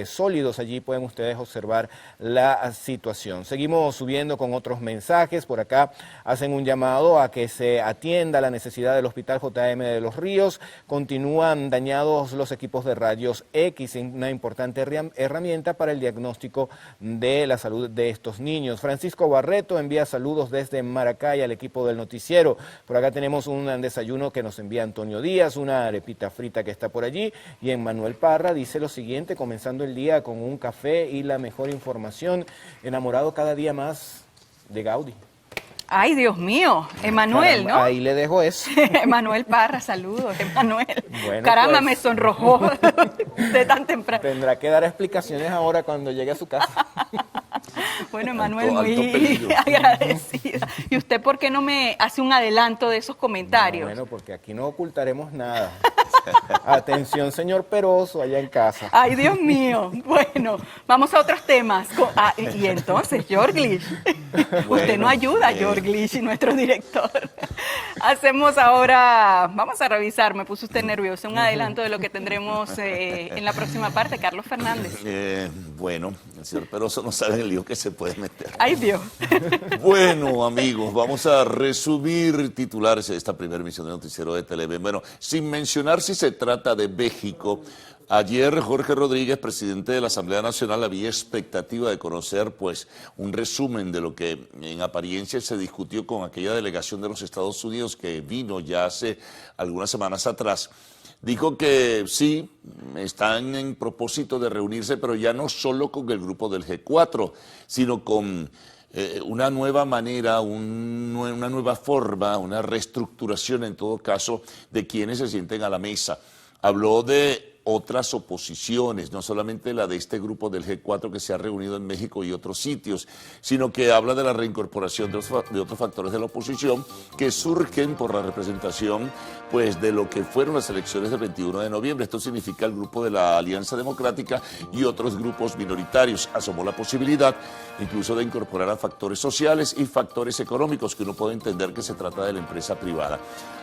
sólidos. Allí pueden ustedes observar la situación. Seguimos subiendo con otros mensajes. Por acá hacen un llamado a que se atienda la necesidad del Hospital JM de Los Ríos. Continúan dañados los equipos de rayos X, una importante herramienta para el diagnóstico de la salud de estos niños. Francisco Barreto envía saludos desde Maracay al equipo del noticiero. Por acá tenemos un desayuno que nos envía Antonio Díaz, una arepita frita que está por allí. Y en Manuel Parra dice lo siguiente: comenzando el día con un café y la mejor información, enamorado cada día más de Gaudí. Ay, Dios mío, Emanuel, ¿no? Ahí le dejo eso. Emanuel Parra, saludos, Emanuel. Bueno, caramba, pues, me sonrojó de tan temprano. Tendrá que dar explicaciones ahora cuando llegue a su casa. Bueno, Emanuel, Alto muy peligro. agradecida. ¿Y usted por qué no me hace un adelanto de esos comentarios? Bueno, porque aquí no ocultaremos nada. Atención, señor Peroso, allá en casa. Ay, Dios mío. Bueno, vamos a otros temas. Y entonces, Jorglish, usted no ayuda, Jorglish, nuestro director. Hacemos ahora, vamos a revisar, me puso usted nervioso, un adelanto de lo que tendremos en la próxima parte. Carlos Fernández. Bueno, el señor Peroso no sabe el lío que se puede meter. Ay, Dios. Bueno, amigos, vamos a resumir titulares de esta primera emisión de Noticiero de Televen. Bueno, sin mencionar si se trata de México, ayer Jorge Rodríguez, presidente de la Asamblea Nacional, había expectativa de conocer pues un resumen de lo que en apariencia se discutió con aquella delegación de los Estados Unidos que vino ya hace algunas semanas atrás. Dijo que sí, están en propósito de reunirse, pero ya no solo con el grupo del G4, sino con una nueva manera, una nueva forma, una reestructuración en todo caso de quienes se sienten a la mesa. Habló de otras oposiciones, no solamente la de este grupo del G4 que se ha reunido en México y otros sitios, sino que habla de la reincorporación de otros factores de la oposición que surgen por la representación pues, de lo que fueron las elecciones del 21 de noviembre. Esto significa el grupo de la Alianza Democrática y otros grupos minoritarios. Asomó la posibilidad incluso de incorporar a factores sociales y factores económicos, que uno puede entender que se trata de la empresa privada.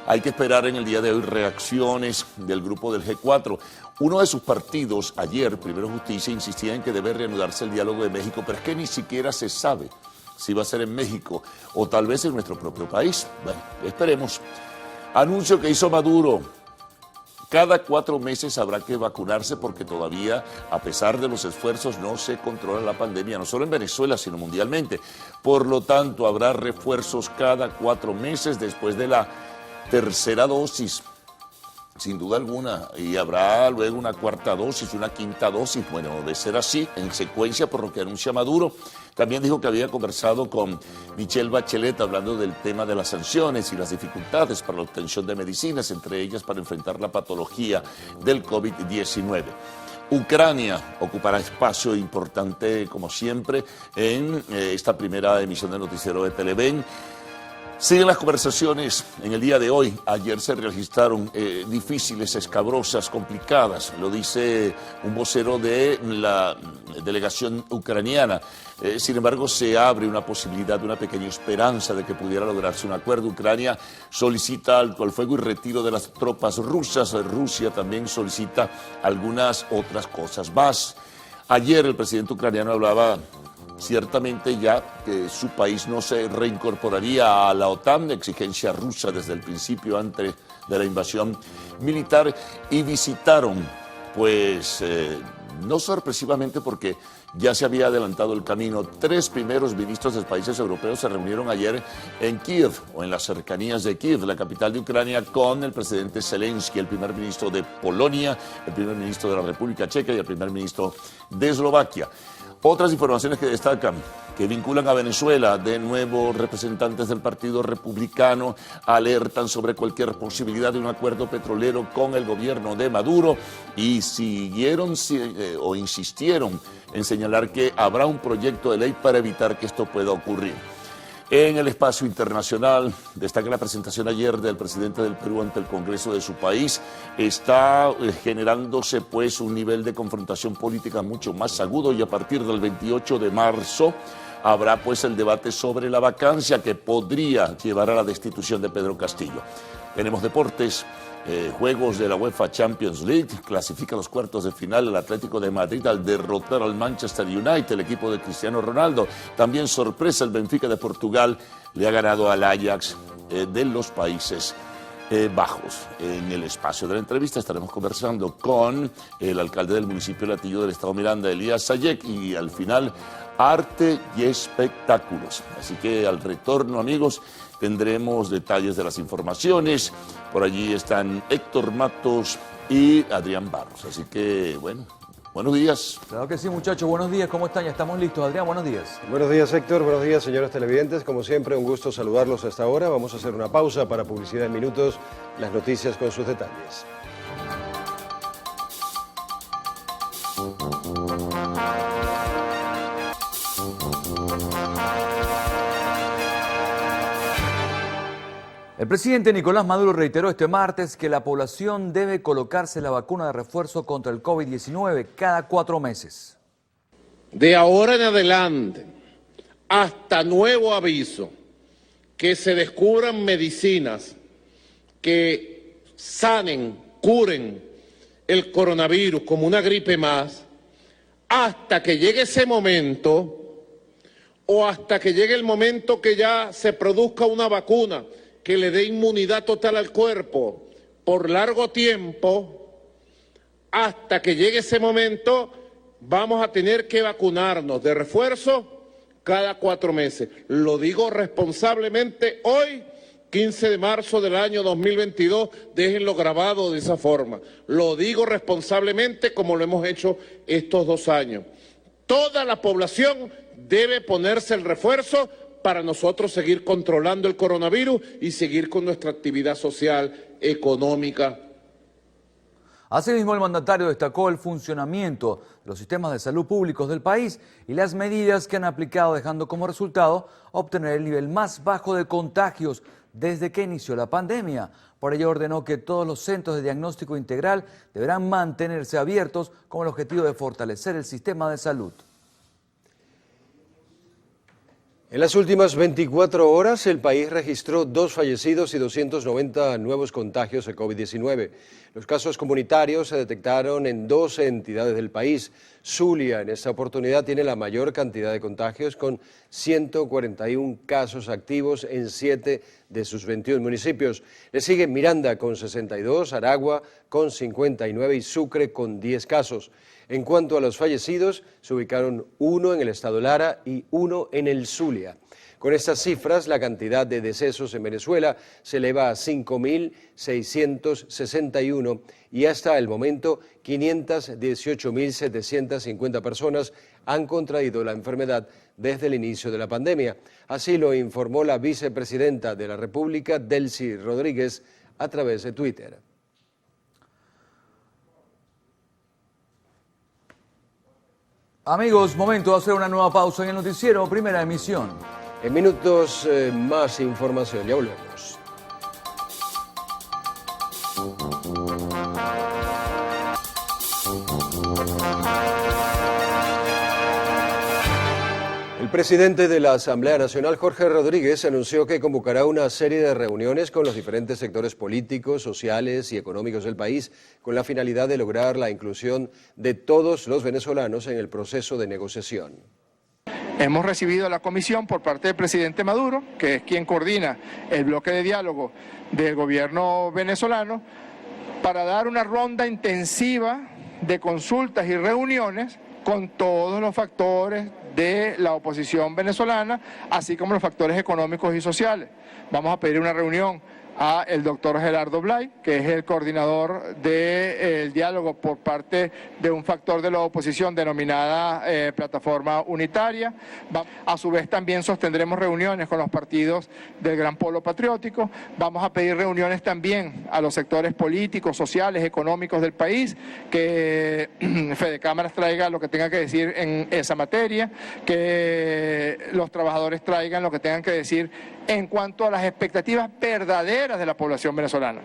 Hay que esperar en el día de hoy reacciones del grupo del G4. Uno de sus partidos, ayer, Primero Justicia, insistía en que debe reanudarse el diálogo de México, pero es que ni siquiera se sabe si va a ser en México o tal vez en nuestro propio país. Bueno, esperemos. Anuncio que hizo Maduro. Cada 4 meses habrá que vacunarse porque todavía, a pesar de los esfuerzos, no se controla la pandemia, no solo en Venezuela, sino mundialmente. Por lo tanto, habrá refuerzos cada 4 meses después de la tercera dosis, sin duda alguna, y habrá luego una cuarta dosis, una quinta dosis. Bueno, de ser así, en secuencia, por lo que anuncia Maduro. También dijo que había conversado con Michelle Bachelet hablando del tema de las sanciones y las dificultades para la obtención de medicinas, entre ellas para enfrentar la patología del COVID-19. Ucrania ocupará espacio importante, como siempre, en esta primera emisión del noticiero de Televen. Siguen las conversaciones en el día de hoy. Ayer se registraron difíciles, escabrosas, complicadas. Lo dice un vocero de la delegación ucraniana. Sin embargo, se abre una posibilidad, una pequeña esperanza de que pudiera lograrse un acuerdo. Ucrania solicita alto al fuego y retiro de las tropas rusas. Rusia también solicita algunas otras cosas más. Ayer el presidente ucraniano hablaba ciertamente ya que su país no se reincorporaría a la OTAN, exigencia rusa desde el principio antes de la invasión militar, y visitaron, pues, no sorpresivamente porque ya se había adelantado el camino. 3 primeros ministros de países europeos se reunieron ayer en Kiev, o en las cercanías de Kiev, la capital de Ucrania, con el presidente Zelensky, el primer ministro de Polonia, el primer ministro de la República Checa y el primer ministro de Eslovaquia. Otras informaciones que destacan, que vinculan a Venezuela. De nuevo, representantes del Partido Republicano alertan sobre cualquier posibilidad de un acuerdo petrolero con el gobierno de Maduro y insistieron en señalar que habrá un proyecto de ley para evitar que esto pueda ocurrir. En el espacio internacional, destaca la presentación ayer del presidente del Perú ante el Congreso de su país. Está generándose pues un nivel de confrontación política mucho más agudo, y a partir del 28 de marzo habrá pues el debate sobre la vacancia que podría llevar a la destitución de Pedro Castillo. Tenemos deportes. Juegos de la UEFA Champions League, clasifica los cuartos de final el Atlético de Madrid al derrotar al Manchester United, el equipo de Cristiano Ronaldo. También sorpresa, el Benfica de Portugal le ha ganado al Ajax de los Países Bajos. En el espacio de la entrevista estaremos conversando con el alcalde del municipio de Latillo del estado Miranda, Elías Sayek, y al final arte y espectáculos. Así que al retorno, amigos, tendremos detalles de las informaciones. Por allí están Héctor Matos y Adrián Barros. Así que, bueno, buenos días. Claro que sí, muchachos. Buenos días. ¿Cómo están? Ya estamos listos. Adrián, buenos días. Buenos días, Héctor. Buenos días, señores televidentes. Como siempre, un gusto saludarlos hasta ahora. Vamos a hacer una pausa para publicidad en minutos. Las noticias con sus detalles. El presidente Nicolás Maduro reiteró este martes que la población debe colocarse la vacuna de refuerzo contra el COVID-19 cada 4 meses. De ahora en adelante, hasta nuevo aviso, que se descubran medicinas que sanen, curen el coronavirus como una gripe más, hasta que llegue ese momento, o hasta que llegue el momento que ya se produzca una vacuna que le dé inmunidad total al cuerpo por largo tiempo, hasta que llegue ese momento vamos a tener que vacunarnos de refuerzo cada 4 meses. Lo digo responsablemente hoy, 15 de marzo del año 2022, déjenlo grabado de esa forma. Lo digo responsablemente como lo hemos hecho estos 2 años. Toda la población debe ponerse el refuerzo para nosotros seguir controlando el coronavirus y seguir con nuestra actividad social, económica. Asimismo, el mandatario destacó el funcionamiento de los sistemas de salud públicos del país y las medidas que han aplicado, dejando como resultado obtener el nivel más bajo de contagios desde que inició la pandemia. Por ello, ordenó que todos los centros de diagnóstico integral deberán mantenerse abiertos con el objetivo de fortalecer el sistema de salud. En las últimas 24 horas, el país registró 2 fallecidos y 290 nuevos contagios de COVID-19. Los casos comunitarios se detectaron en 12 entidades del país. Zulia, en esta oportunidad, tiene la mayor cantidad de contagios, con 141 casos activos en 7 de sus 21 municipios. Le sigue Miranda con 62, Aragua con 59 y Sucre con 10 casos. En cuanto a los fallecidos, se ubicaron 1 en el estado Lara y 1 en el Zulia. Con estas cifras, la cantidad de decesos en Venezuela se eleva a 5.661 y hasta el momento 518.750 personas han contraído la enfermedad desde el inicio de la pandemia. Así lo informó la vicepresidenta de la República, Delcy Rodríguez, a través de Twitter. Amigos, momento de hacer una nueva pausa en el noticiero, primera emisión. En minutos más información, ya volvemos. El presidente de la Asamblea Nacional, Jorge Rodríguez, anunció que convocará una serie de reuniones con los diferentes sectores políticos, sociales y económicos del país con la finalidad de lograr la inclusión de todos los venezolanos en el proceso de negociación. Hemos recibido la comisión por parte del presidente Maduro, que es quien coordina el bloque de diálogo del gobierno venezolano, para dar una ronda intensiva de consultas y reuniones con todos los factores de la oposición venezolana, así como los factores económicos y sociales. Vamos a pedir una reunión a el doctor Gerardo Blay, que es el coordinador del diálogo por parte de un factor de la oposición denominada Plataforma Unitaria. A su vez también sostendremos reuniones con los partidos del Gran Polo Patriótico. Vamos a pedir reuniones también a los sectores políticos, sociales, económicos del país, que Fede Cámaras traiga lo que tenga que decir en esa materia, que los trabajadores traigan lo que tengan que decir en cuanto a las expectativas verdaderas de la población venezolana.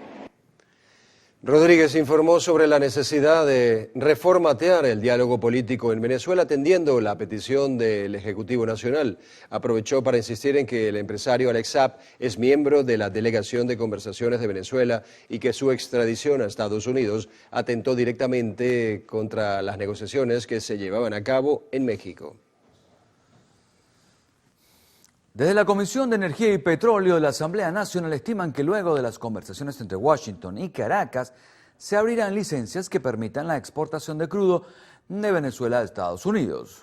Rodríguez informó sobre la necesidad de reformatear el diálogo político en Venezuela, atendiendo la petición del Ejecutivo Nacional. Aprovechó para insistir en que el empresario Alex Saab es miembro de la Delegación de Conversaciones de Venezuela y que su extradición a Estados Unidos atentó directamente contra las negociaciones que se llevaban a cabo en México. Desde la Comisión de Energía y Petróleo de la Asamblea Nacional estiman que luego de las conversaciones entre Washington y Caracas se abrirán licencias que permitan la exportación de crudo de Venezuela a Estados Unidos.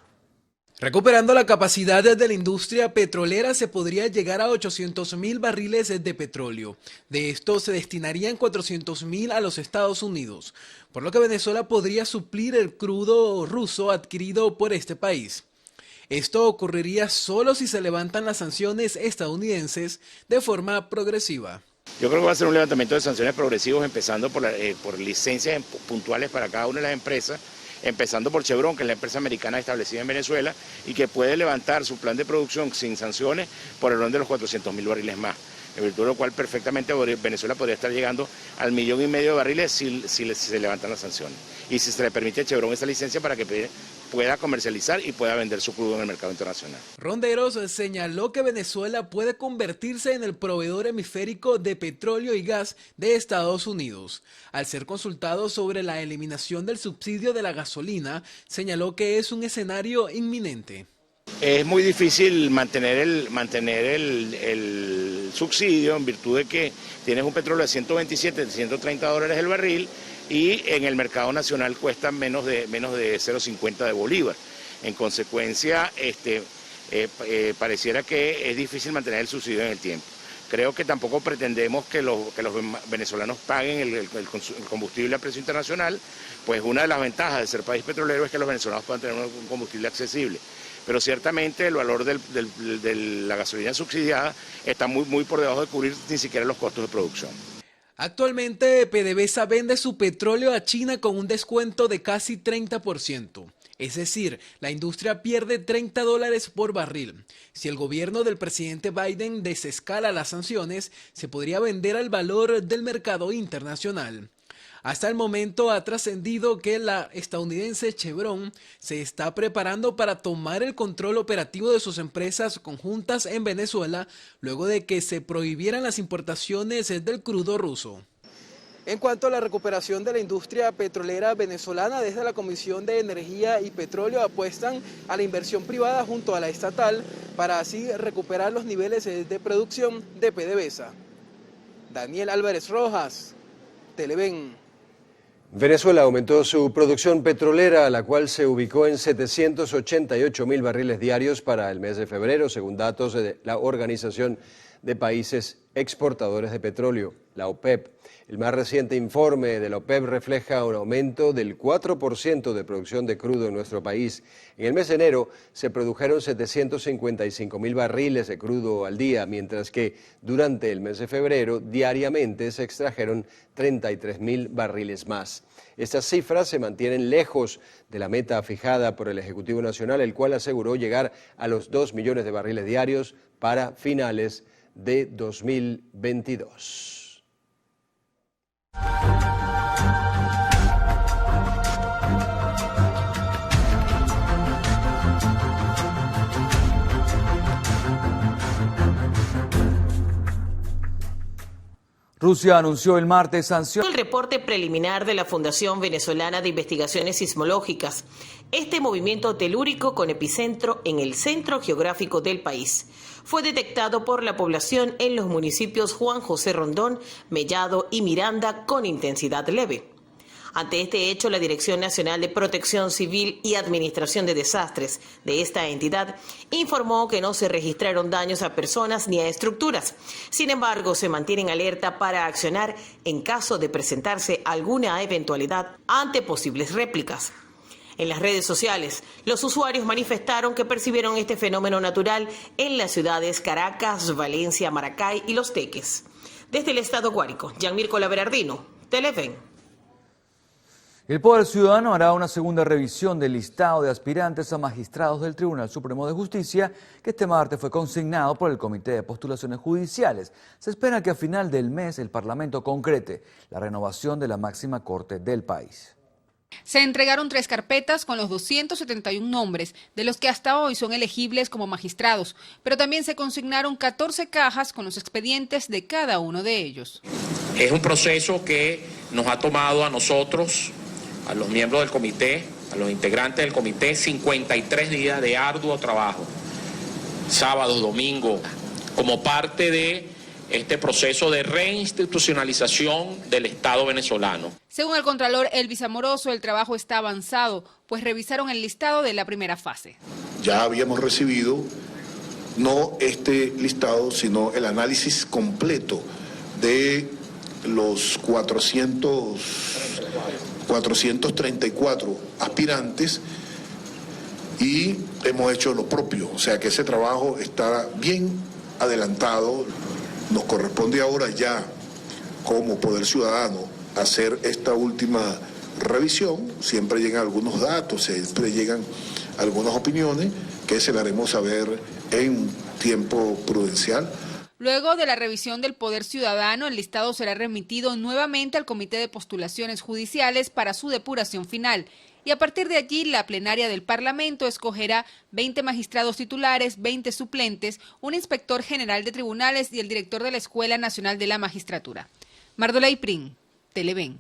Recuperando la capacidad de la industria petrolera, se podría llegar a 800.000 barriles de petróleo. De esto se destinarían 400.000 a los Estados Unidos, por lo que Venezuela podría suplir el crudo ruso adquirido por este país. Esto ocurriría solo si se levantan las sanciones estadounidenses de forma progresiva. Yo creo que va a ser un levantamiento de sanciones progresivos, empezando por licencias puntuales para cada una de las empresas, empezando por Chevron, que es la empresa americana establecida en Venezuela y que puede levantar su plan de producción sin sanciones por el orden de los 400.000 barriles más, en virtud de lo cual perfectamente Venezuela podría estar llegando al 1,5 millones de barriles si se levantan las sanciones. Y si se le permite a Chevron esa licencia para que pueda comercializar y pueda vender su crudo en el mercado internacional. Ronderos señaló que Venezuela puede convertirse en el proveedor hemisférico de petróleo y gas de Estados Unidos. Al ser consultado sobre la eliminación del subsidio de la gasolina, señaló que es un escenario inminente. Es muy difícil mantener el subsidio en virtud de que tienes un petróleo de 127, 130 dólares el barril y en el mercado nacional cuesta menos de 0,50 de bolívar. En consecuencia, pareciera que es difícil mantener el subsidio en el tiempo. Creo que tampoco pretendemos que los venezolanos paguen el combustible a precio internacional, pues una de las ventajas de ser país petrolero es que los venezolanos puedan tener un combustible accesible. Pero ciertamente el valor de la gasolina subsidiada está muy por debajo de cubrir ni siquiera los costos de producción. Actualmente PDVSA vende su petróleo a China con un descuento de casi 30%. Es decir, la industria pierde $30 por barril. Si el gobierno del presidente Biden desescala las sanciones, se podría vender al valor del mercado internacional. Hasta el momento ha trascendido que la estadounidense Chevron se está preparando para tomar el control operativo de sus empresas conjuntas en Venezuela, luego de que se prohibieran las importaciones del crudo ruso. En cuanto a la recuperación de la industria petrolera venezolana, desde la Comisión de Energía y Petróleo apuestan a la inversión privada junto a la estatal para así recuperar los niveles de producción de PDVSA. Daniel Álvarez Rojas, Televen. Venezuela aumentó su producción petrolera, la cual se ubicó en 788.000 barriles diarios para el mes de febrero, según datos de la Organización de Países Exportadores de Petróleo, la OPEP. El más reciente informe de la OPEP refleja un aumento del 4% de producción de crudo en nuestro país. En el mes de enero se produjeron 755.000 barriles de crudo al día, mientras que durante el mes de febrero diariamente se extrajeron 33.000 barriles más. Estas cifras se mantienen lejos de la meta fijada por el Ejecutivo Nacional, el cual aseguró llegar a los 2 millones de barriles diarios para finales de 2022. Rusia anunció el martes sanciones. El reporte preliminar de la Fundación Venezolana de Investigaciones Sismológicas. Este movimiento telúrico con epicentro en el centro geográfico del país fue detectado por la población en los municipios Juan José Rondón, Mellado y Miranda con intensidad leve. Ante este hecho, la Dirección Nacional de Protección Civil y Administración de Desastres de esta entidad informó que no se registraron daños a personas ni a estructuras. Sin embargo, se mantienen alerta para accionar en caso de presentarse alguna eventualidad ante posibles réplicas. En las redes sociales, los usuarios manifestaron que percibieron este fenómeno natural en las ciudades Caracas, Valencia, Maracay y Los Teques. Desde el estado Guárico, Gianmirko Berardino, Televen. El Poder Ciudadano hará una segunda revisión del listado de aspirantes a magistrados del Tribunal Supremo de Justicia, que este martes fue consignado por el Comité de Postulaciones Judiciales. Se espera que a final del mes el Parlamento concrete la renovación de la máxima corte del país. Se entregaron 3 carpetas con los 271 nombres, de los que hasta hoy son elegibles como magistrados, pero también se consignaron 14 cajas con los expedientes de cada uno de ellos. Es un proceso que nos ha tomado a nosotros, a los miembros del comité, a los integrantes del comité, 53 días de arduo trabajo, sábados, domingos, como parte de este proceso de reinstitucionalización del Estado venezolano. Según el contralor Elvis Amoroso, el trabajo está avanzado, pues revisaron el listado de la primera fase. Ya habíamos recibido no este listado, sino el análisis completo de los 434 aspirantes y hemos hecho lo propio, o sea que ese trabajo está bien adelantado. Nos corresponde ahora ya, como Poder Ciudadano, hacer esta última revisión. Siempre llegan algunos datos, siempre llegan algunas opiniones que se las haremos saber en tiempo prudencial. Luego de la revisión del Poder Ciudadano, el listado será remitido nuevamente al Comité de Postulaciones Judiciales para su depuración final. Y a partir de allí, la plenaria del Parlamento escogerá 20 magistrados titulares, 20 suplentes, un inspector general de tribunales y el director de la Escuela Nacional de la Magistratura. Mardolay Prin, Televen.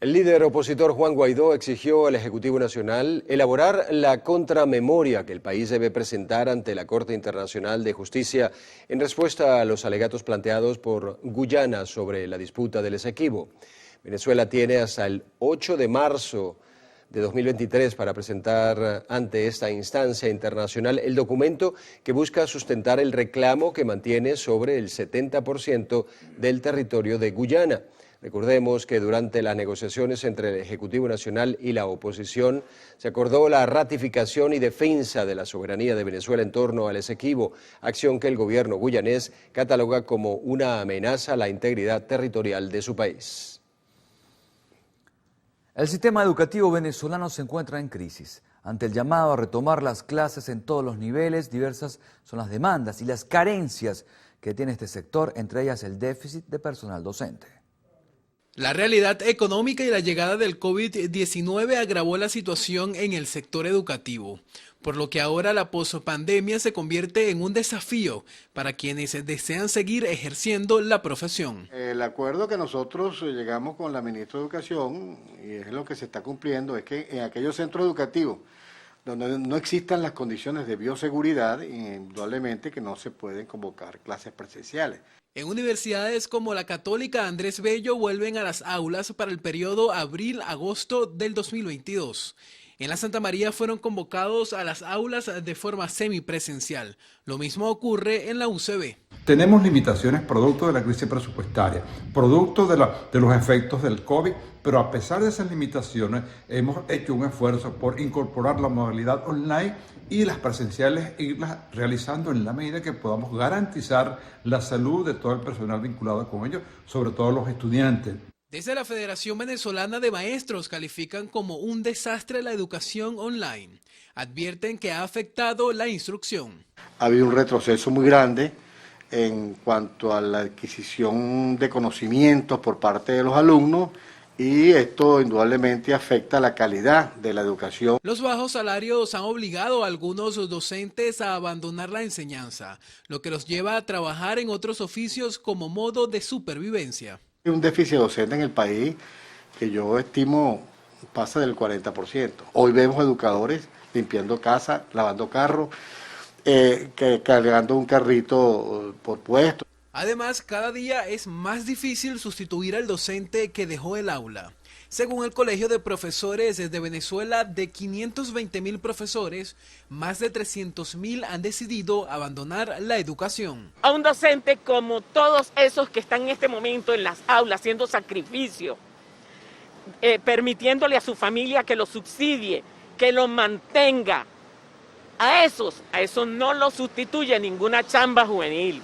El líder opositor Juan Guaidó exigió al Ejecutivo Nacional elaborar la contramemoria que el país debe presentar ante la Corte Internacional de Justicia en respuesta a los alegatos planteados por Guyana sobre la disputa del Esequibo. Venezuela tiene hasta el 8 de marzo de 2023 para presentar ante esta instancia internacional el documento que busca sustentar el reclamo que mantiene sobre el 70% del territorio de Guyana. Recordemos que durante las negociaciones entre el Ejecutivo Nacional y la oposición se acordó la ratificación y defensa de la soberanía de Venezuela en torno al Esequibo, acción que el gobierno guyanés cataloga como una amenaza a la integridad territorial de su país. El sistema educativo venezolano se encuentra en crisis. Ante el llamado a retomar las clases en todos los niveles, diversas son las demandas y las carencias que tiene este sector, entre ellas el déficit de personal docente. La realidad económica y la llegada del COVID-19 agravó la situación en el sector educativo, por lo que ahora la pospandemia se convierte en un desafío para quienes desean seguir ejerciendo la profesión. El acuerdo que nosotros llegamos con la ministra de Educación, y es lo que se está cumpliendo, es que en aquellos centros educativos donde no existan las condiciones de bioseguridad, indudablemente que no se pueden convocar clases presenciales. En universidades como la Católica Andrés Bello vuelven a las aulas para el periodo abril-agosto del 2022. En la Santa María fueron convocados a las aulas de forma semipresencial. Lo mismo ocurre en la UCB. Tenemos limitaciones producto de la crisis presupuestaria, producto de los efectos del COVID, pero a pesar de esas limitaciones hemos hecho un esfuerzo por incorporar la modalidad online y las presenciales irlas realizando en la medida que podamos garantizar la salud de todo el personal vinculado con ellos, sobre todo los estudiantes. Desde la Federación Venezolana de Maestros califican como un desastre la educación online. Advierten que ha afectado la instrucción. Ha habido un retroceso muy grande en cuanto a la adquisición de conocimientos por parte de los alumnos, y esto indudablemente afecta la calidad de la educación. Los bajos salarios han obligado a algunos docentes a abandonar la enseñanza, lo que los lleva a trabajar en otros oficios como modo de supervivencia. Hay un déficit docente en el país que yo estimo pasa del 40%. Hoy vemos educadores limpiando casa, lavando carros, cargando un carrito por puesto. Además, cada día es más difícil sustituir al docente que dejó el aula. Según el Colegio de Profesores de Venezuela, de 520.000 profesores, más de 300.000 han decidido abandonar la educación. A un docente como todos esos que están en este momento en las aulas haciendo sacrificio, permitiéndole a su familia que lo subsidie, que lo mantenga, a esos no lo sustituye ninguna chamba juvenil.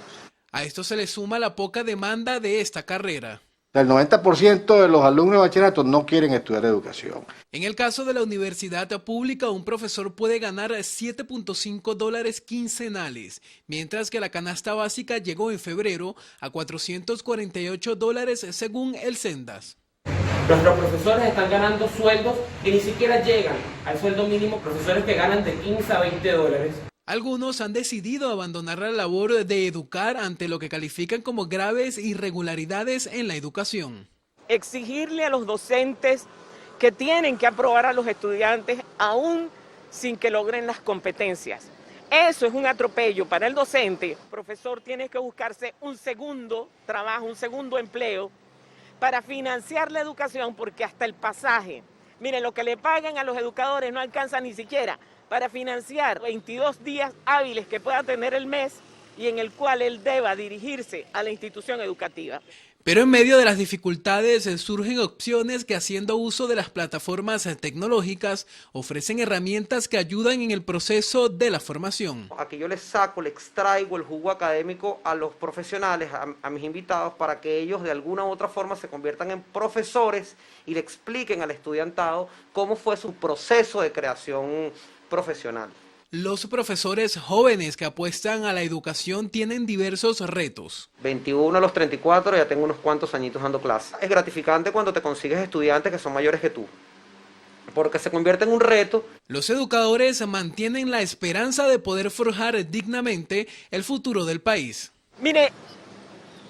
A esto se le suma la poca demanda de esta carrera. El 90% de los alumnos de bachillerato no quieren estudiar educación. En el caso de la universidad pública, un profesor puede ganar $7.5 quincenales, mientras que la canasta básica llegó en febrero a $448 según el Sendas. Nuestros profesores están ganando sueldos que ni siquiera llegan al sueldo mínimo, profesores que ganan de 15 a $20. Algunos han decidido abandonar la labor de educar ante lo que califican como graves irregularidades en la educación. Exigirle a los docentes que tienen que aprobar a los estudiantes aún sin que logren las competencias. Eso es un atropello para el docente. El profesor tiene que buscarse un segundo trabajo, un segundo empleo para financiar la educación, porque hasta el pasaje, miren, lo que le pagan a los educadores no alcanza ni siquiera para financiar 22 días hábiles que pueda tener el mes y en el cual él deba dirigirse a la institución educativa. Pero en medio de las dificultades surgen opciones que, haciendo uso de las plataformas tecnológicas, ofrecen herramientas que ayudan en el proceso de la formación. Aquí yo le extraigo el jugo académico a los profesionales, a mis invitados, para que ellos de alguna u otra forma se conviertan en profesores y le expliquen al estudiantado cómo fue su proceso de creación profesional. Los profesores jóvenes que apuestan a la educación tienen diversos retos. 21 a los 34 ya tengo unos cuantos añitos dando clases. Es gratificante cuando te consigues estudiantes que son mayores que tú, porque se convierte en un reto. Los educadores mantienen la esperanza de poder forjar dignamente el futuro del país. Mire,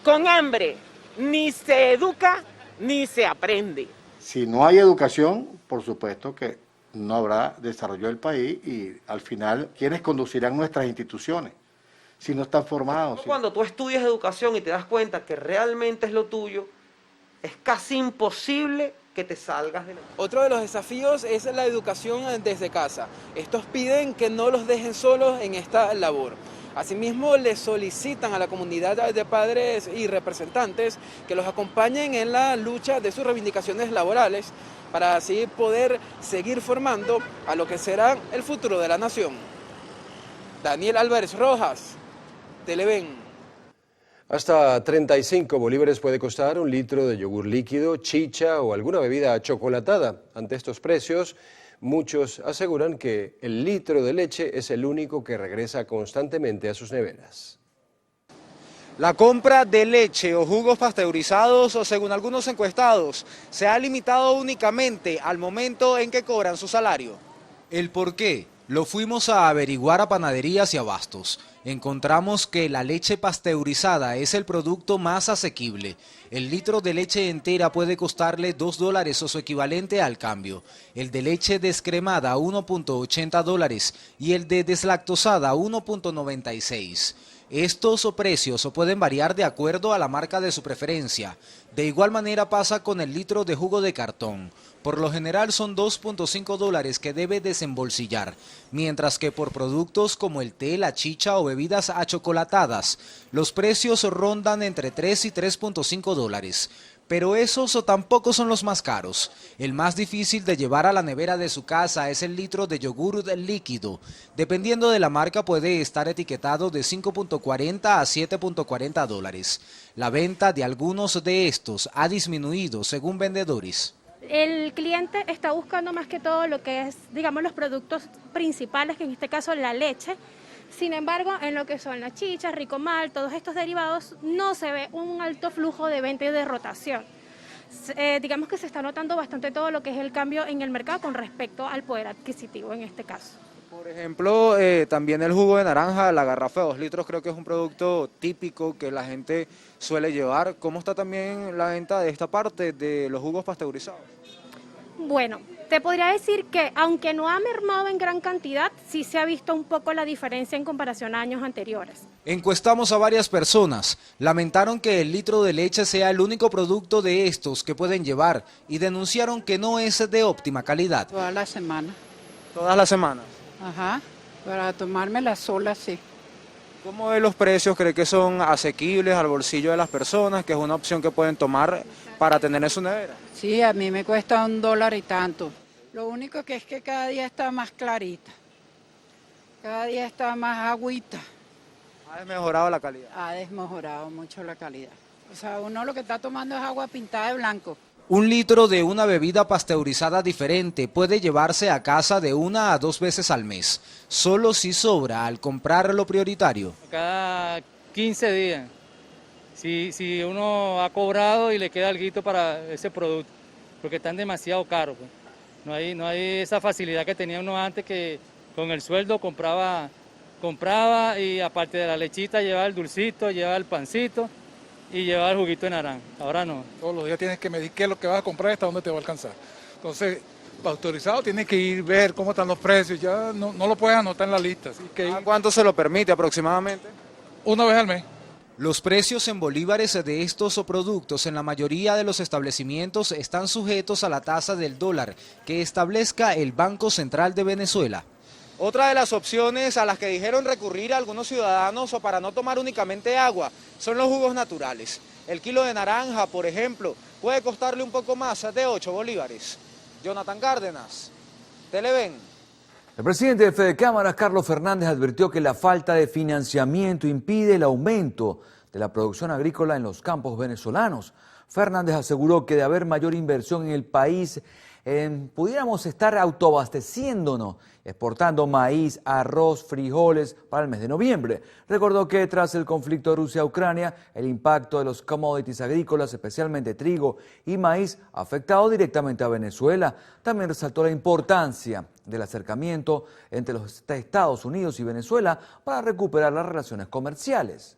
con hambre ni se educa ni se aprende. Si no hay educación, por supuesto que no habrá desarrollo del país y al final, ¿quiénes conducirán nuestras instituciones si no están formados? Cuando tú estudias educación y te das cuenta que realmente es lo tuyo, es casi imposible que te salgas de la... Otro de los desafíos es la educación desde casa. Estos piden que no los dejen solos en esta labor. Asimismo, le solicitan a la comunidad de padres y representantes que los acompañen en la lucha de sus reivindicaciones laborales para así poder seguir formando a lo que será el futuro de la nación. Daniel Álvarez Rojas, Televen. Hasta 35 bolívares puede costar un litro de yogur líquido, chicha o alguna bebida chocolatada. Ante estos precios, muchos aseguran que el litro de leche es el único que regresa constantemente a sus neveras. La compra de leche o jugos pasteurizados, o según algunos encuestados, se ha limitado únicamente al momento en que cobran su salario. ¿El por qué? Lo fuimos a averiguar a panaderías y abastos. Encontramos que la leche pasteurizada es el producto más asequible. El litro de leche entera puede costarle $2 o su equivalente al cambio. El de leche descremada $1.80 y el de deslactosada $1.96. Estos precios pueden variar de acuerdo a la marca de su preferencia. De igual manera pasa con el litro de jugo de cartón. Por lo general son $2.5 que debe desembolsillar, mientras que por productos como el té, la chicha o bebidas achocolatadas, los precios rondan entre $3 y $3.5. Pero esos tampoco son los más caros. El más difícil de llevar a la nevera de su casa es el litro de yogur líquido. Dependiendo de la marca puede estar etiquetado de $5.40 a $7.40. La venta de algunos de estos ha disminuido según vendedores. El cliente está buscando más que todo lo que es, digamos, los productos principales, que en este caso la leche. Sin embargo, en lo que son las chichas, Ricomal, todos estos derivados, no se ve un alto flujo de venta y de rotación. Digamos que se está notando bastante todo lo que es el cambio en el mercado con respecto al poder adquisitivo en este caso. Por ejemplo, también el jugo de naranja, la garrafa de 2 litros, creo que es un producto típico que la gente suele llevar. ¿Cómo está también la venta de esta parte de los jugos pasteurizados? Bueno, te podría decir que aunque no ha mermado en gran cantidad, sí se ha visto un poco la diferencia en comparación a años anteriores. Encuestamos a varias personas, lamentaron que el litro de leche sea el único producto de estos que pueden llevar y denunciaron que no es de óptima calidad. Toda la semana. ¿Todas las semanas? Ajá, para tomármela sola, sí. ¿Cómo ve los precios? ¿Cree que son asequibles al bolsillo de las personas? ¿Que es una opción que pueden tomar para tener en su nevera? Sí, a mí me cuesta $1 y tanto. Lo único que es que cada día está más clarita. Cada día está más agüita. ¿Ha desmejorado la calidad? Ha desmejorado mucho la calidad. O sea, uno lo que está tomando es agua pintada de blanco. Un litro de una bebida pasteurizada diferente puede llevarse a casa de 1 a 2 veces al mes, solo si sobra al comprar lo prioritario. Cada 15 días, si uno ha cobrado y le queda algo para ese producto, porque están demasiado caros. Pues. No hay esa facilidad que tenía uno antes, que con el sueldo compraba y aparte de la lechita llevaba el dulcito, llevaba el pancito y llevar el juguito de naranja. Ahora no. Todos los días tienes que medir qué es lo que vas a comprar y hasta dónde te va a alcanzar. Entonces, pasteurizado tienes que ir, ver cómo están los precios, ya no lo puedes anotar en la lista. Así que ¿cuánto se lo permite aproximadamente? Una vez al mes. Los precios en bolívares de estos productos en la mayoría de los establecimientos están sujetos a la tasa del dólar que establezca el Banco Central de Venezuela. Otra de las opciones a las que dijeron recurrir a algunos ciudadanos o para no tomar únicamente agua son los jugos naturales. El kilo de naranja, por ejemplo, puede costarle un poco más de 8 bolívares. Jonathan Cárdenas, Televen. El presidente de Fedecámaras, Carlos Fernández, advirtió que la falta de financiamiento impide el aumento de la producción agrícola en los campos venezolanos. Fernández aseguró que de haber mayor inversión en el país, pudiéramos estar autoabasteciéndonos, exportando maíz, arroz, frijoles para el mes de noviembre. Recordó que tras el conflicto de Rusia-Ucrania, el impacto de los commodities agrícolas, especialmente trigo y maíz, ha afectado directamente a Venezuela. También resaltó la importancia del acercamiento entre los Estados Unidos y Venezuela para recuperar las relaciones comerciales.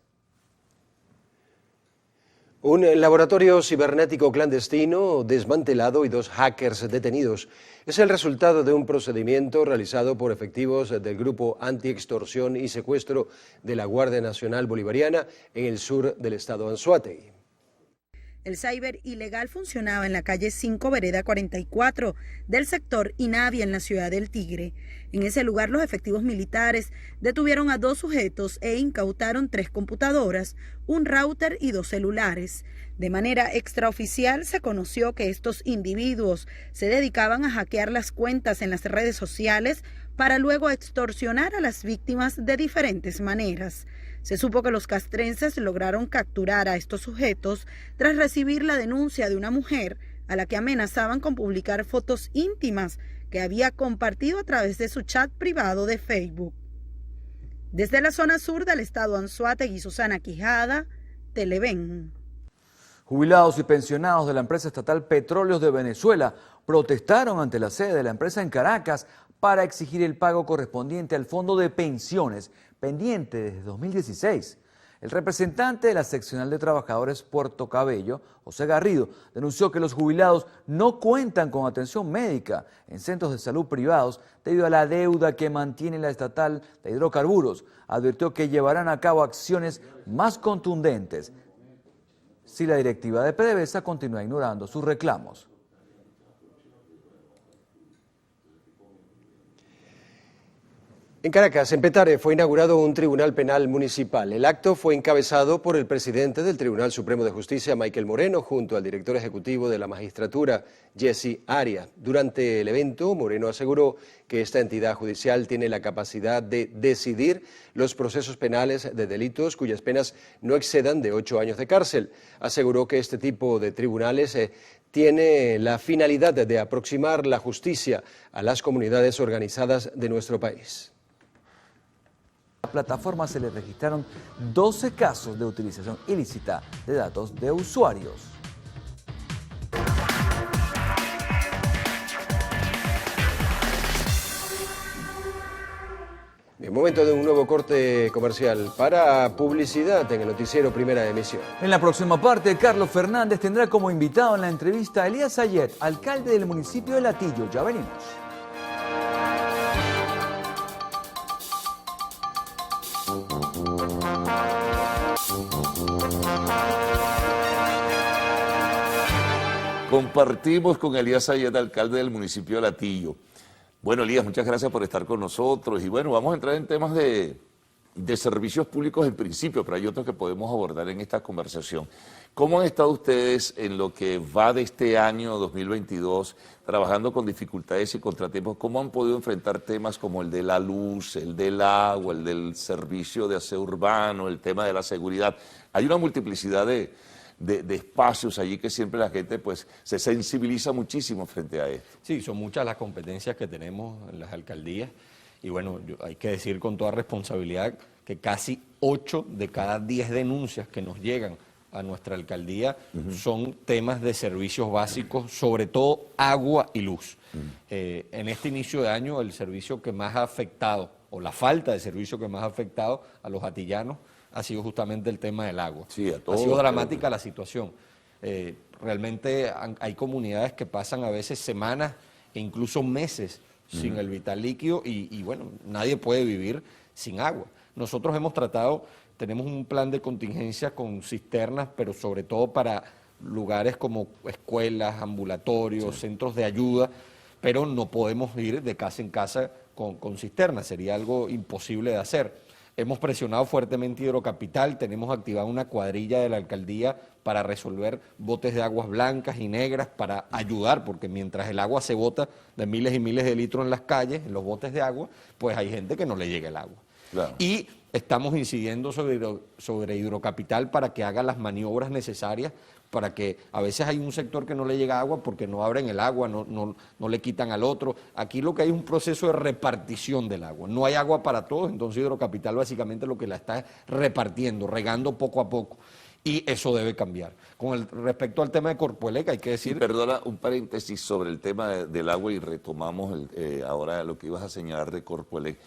Un laboratorio cibernético clandestino desmantelado y 2 hackers detenidos es el resultado de un procedimiento realizado por efectivos del Grupo Antiextorsión y Secuestro de la Guardia Nacional Bolivariana en el sur del estado Anzoátegui. El cyber ilegal funcionaba en la calle 5, vereda 44, del sector Inavia, en la ciudad del Tigre. En ese lugar, los efectivos militares detuvieron a 2 sujetos e incautaron 3 computadoras, un router y 2 celulares. De manera extraoficial, se conoció que estos individuos se dedicaban a hackear las cuentas en las redes sociales para luego extorsionar a las víctimas de diferentes maneras. Se supo que los castrenses lograron capturar a estos sujetos tras recibir la denuncia de una mujer a la que amenazaban con publicar fotos íntimas que había compartido a través de su chat privado de Facebook. Desde la zona sur del estado Anzoátegui, Susana Quijada, Televen. Jubilados y pensionados de la empresa estatal Petróleos de Venezuela protestaron ante la sede de la empresa en Caracas para exigir el pago correspondiente al fondo de pensiones pendiente desde 2016. El representante de la seccional de trabajadores Puerto Cabello, José Garrido, denunció que los jubilados no cuentan con atención médica en centros de salud privados debido a la deuda que mantiene la estatal de hidrocarburos. Advirtió que llevarán a cabo acciones más contundentes si la directiva de PDVSA continúa ignorando sus reclamos. En Caracas, en Petare, fue inaugurado un tribunal penal municipal. El acto fue encabezado por el presidente del Tribunal Supremo de Justicia, Michael Moreno, junto al director ejecutivo de la magistratura, Jesse Aria. Durante el evento, Moreno aseguró que esta entidad judicial tiene la capacidad de decidir los procesos penales de delitos cuyas penas no excedan de 8 años de cárcel. Aseguró que este tipo de tribunales tiene la finalidad de aproximar la justicia a las comunidades organizadas de nuestro país. A la plataforma se le registraron 12 casos de utilización ilícita de datos de usuarios. En momento de un nuevo corte comercial para publicidad en el noticiero Primera Emisión. En la próxima parte, Carlos Fernández tendrá como invitado en la entrevista a Elías Ayet, alcalde del municipio de Latillo. Ya venimos. Compartimos con Elías Ayet, alcalde del municipio de Latillo. Bueno, Elías, muchas gracias por estar con nosotros. Y bueno, vamos a entrar en temas de servicios públicos en principio, pero hay otros que podemos abordar en esta conversación. ¿Cómo han estado ustedes en lo que va de este año 2022, trabajando con dificultades y contratiempos? ¿Cómo han podido enfrentar temas como el de la luz, el del agua, el del servicio de aseo urbano, el tema de la seguridad? Hay una multiplicidad de espacios allí que siempre la gente pues se sensibiliza muchísimo frente a esto. Sí, son muchas las competencias que tenemos en las alcaldías y bueno, hay que decir con toda responsabilidad que casi 8 de cada 10 denuncias que nos llegan a nuestra alcaldía son temas de servicios básicos, sobre todo agua y luz. En este inicio de año el servicio que más ha afectado, o la falta de servicio que más ha afectado a los atillanos, ha sido justamente el tema del agua. Sí, ha sido dramática la situación. Realmente hay comunidades que pasan a veces semanas e incluso meses sin el vital líquido y bueno, nadie puede vivir sin agua. Nosotros hemos tratado, tenemos un plan de contingencia con cisternas, pero sobre todo para lugares como escuelas, ambulatorios, centros de ayuda, pero no podemos ir de casa en casa con cisternas, sería algo imposible de hacer. Hemos presionado fuertemente Hidrocapital, tenemos activada una cuadrilla de la alcaldía para resolver botes de aguas blancas y negras para ayudar, porque mientras el agua se bota de miles y miles de litros en las calles, en los botes de agua, pues hay gente que no le llega el agua. Claro. Y estamos incidiendo sobre Hidrocapital para que haga las maniobras necesarias para que a veces hay un sector que no le llega agua porque no abren el agua, no le quitan al otro. Aquí lo que hay es un proceso de repartición del agua. No hay agua para todos, entonces Hidrocapital básicamente lo que la está repartiendo, regando poco a poco. Y eso debe cambiar. Respecto al tema de Corpoelec, hay que decir... Sí, perdona, un paréntesis sobre el tema del agua y retomamos ahora lo que ibas a señalar de Corpoelec.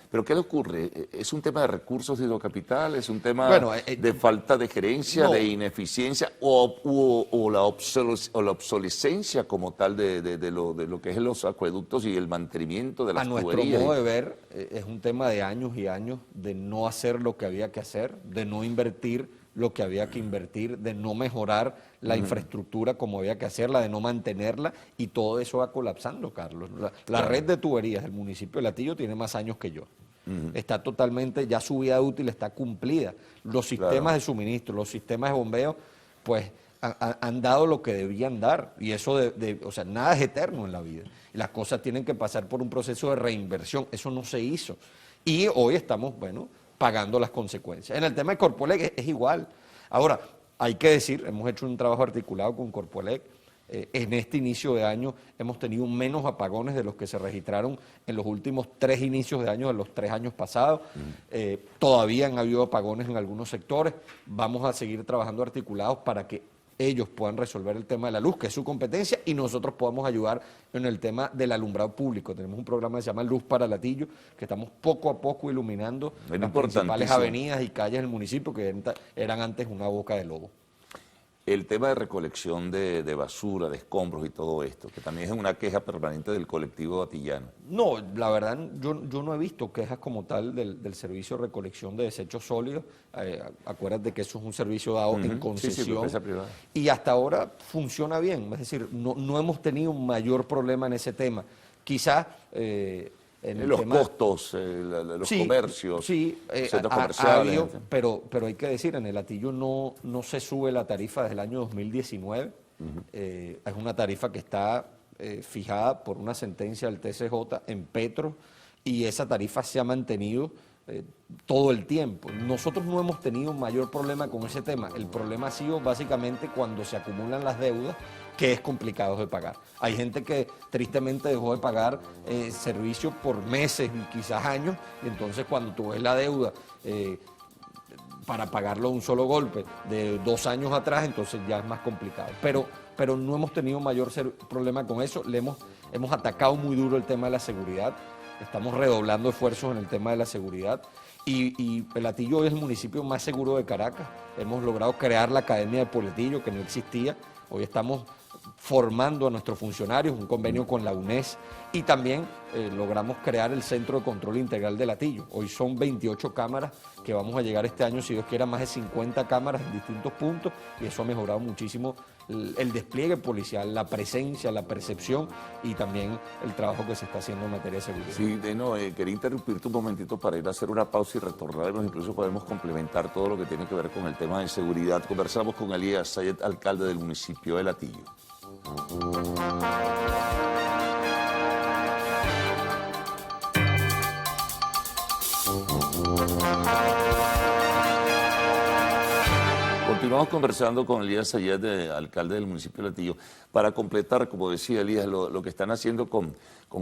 ¿Pero qué le ocurre? ¿Es un tema de recursos de Hidrocapital? ¿Es un tema de falta de gerencia, de ineficiencia o la obsolescencia como tal de lo que es los acueductos y el mantenimiento de las tuberías? A nuestro modo de ver, es un tema de años y años de no hacer lo que había que hacer, de no invertir lo que había que invertir, de no mejorar la infraestructura como había que hacerla, de no mantenerla, y todo eso va colapsando, Carlos. La red de tuberías del municipio de Latillo tiene más años que yo. Está totalmente, ya su vida útil está cumplida. Los sistemas de suministro, los sistemas de bombeo, pues han dado lo que debían dar, y eso o sea, nada es eterno en la vida. Las cosas tienen que pasar por un proceso de reinversión, eso no se hizo. Y hoy estamos, bueno, pagando las consecuencias. En el tema de Corpoelec es igual. Ahora, hay que decir, hemos hecho un trabajo articulado con Corpoelec. En este inicio de año hemos tenido menos apagones de los que se registraron en los últimos 3 inicios de año de los 3 años pasados. Todavía han habido apagones en algunos sectores. Vamos a seguir trabajando articulados para que ellos puedan resolver el tema de la luz, que es su competencia, y nosotros podamos ayudar en el tema del alumbrado público. Tenemos un programa que se llama Luz para Latillo, que estamos poco a poco iluminando las principales avenidas y calles del municipio, que eran antes una boca de lobo. El tema de recolección de basura, de escombros y todo esto, que también es una queja permanente del colectivo atillano. No, la verdad, yo no he visto quejas como tal del servicio de recolección de desechos sólidos. Acuérdate que eso es un servicio dado en concesión, y hasta ahora funciona bien. Es decir, no hemos tenido un mayor problema en ese tema. Quizás en los tema, costos, los comercios, centros comerciales. Ha habido, pero hay que decir, en el Latillo no se sube la tarifa desde el año 2019. Es una tarifa que está fijada por una sentencia del TCJ en Petro, y esa tarifa se ha mantenido todo el tiempo. Nosotros no hemos tenido un mayor problema con ese tema. El problema ha sido básicamente cuando se acumulan las deudas, que es complicado de pagar. Hay gente que tristemente dejó de pagar servicios por meses y quizás años, y entonces cuando tú ves la deuda para pagarlo de un solo golpe de 2 años atrás, entonces ya es más complicado. Pero no hemos tenido mayor problema con eso. Hemos atacado muy duro el tema de la seguridad. Estamos redoblando esfuerzos en el tema de la seguridad, y Latillo hoy es el municipio más seguro de Caracas. Hemos logrado crear la Academia de Poletillo, que no existía. Hoy estamos formando a nuestros funcionarios, un convenio con la UNES, y también logramos crear el Centro de Control Integral de Latillo. Hoy son 28 cámaras que vamos a llegar este año, si Dios quiera, más de 50 cámaras en distintos puntos, y eso ha mejorado muchísimo el despliegue policial, la presencia, la percepción, y también el trabajo que se está haciendo en materia de seguridad. Sí, quería interrumpirte un momentito para ir a hacer una pausa y retornarnos. Incluso podemos complementar todo lo que tiene que ver con el tema de seguridad. Conversamos con Elías Sayed, alcalde del municipio de Latillo. Continuamos conversando con Elías Sayed, alcalde del municipio de Latillo, para completar, como decía Elías, lo que están haciendo con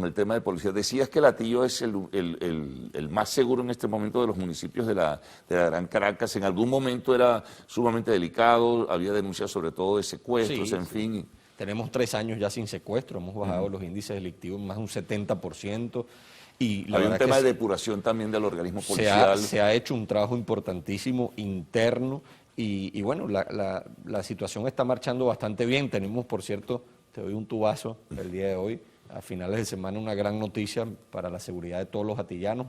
el tema de policía. Decías que Latillo es el más seguro en este momento de los municipios de la Gran Caracas. En algún momento era sumamente delicado, había denuncias sobre todo de secuestros, en fin. Tenemos 3 años ya sin secuestro, hemos bajado los índices delictivos más de un 70%. Y había un tema de depuración también del organismo policial. Se ha hecho un trabajo importantísimo interno, y bueno, la situación está marchando bastante bien. Tenemos, por cierto, te doy un tubazo el día de hoy, a finales de semana, una gran noticia para la seguridad de todos los atillanos.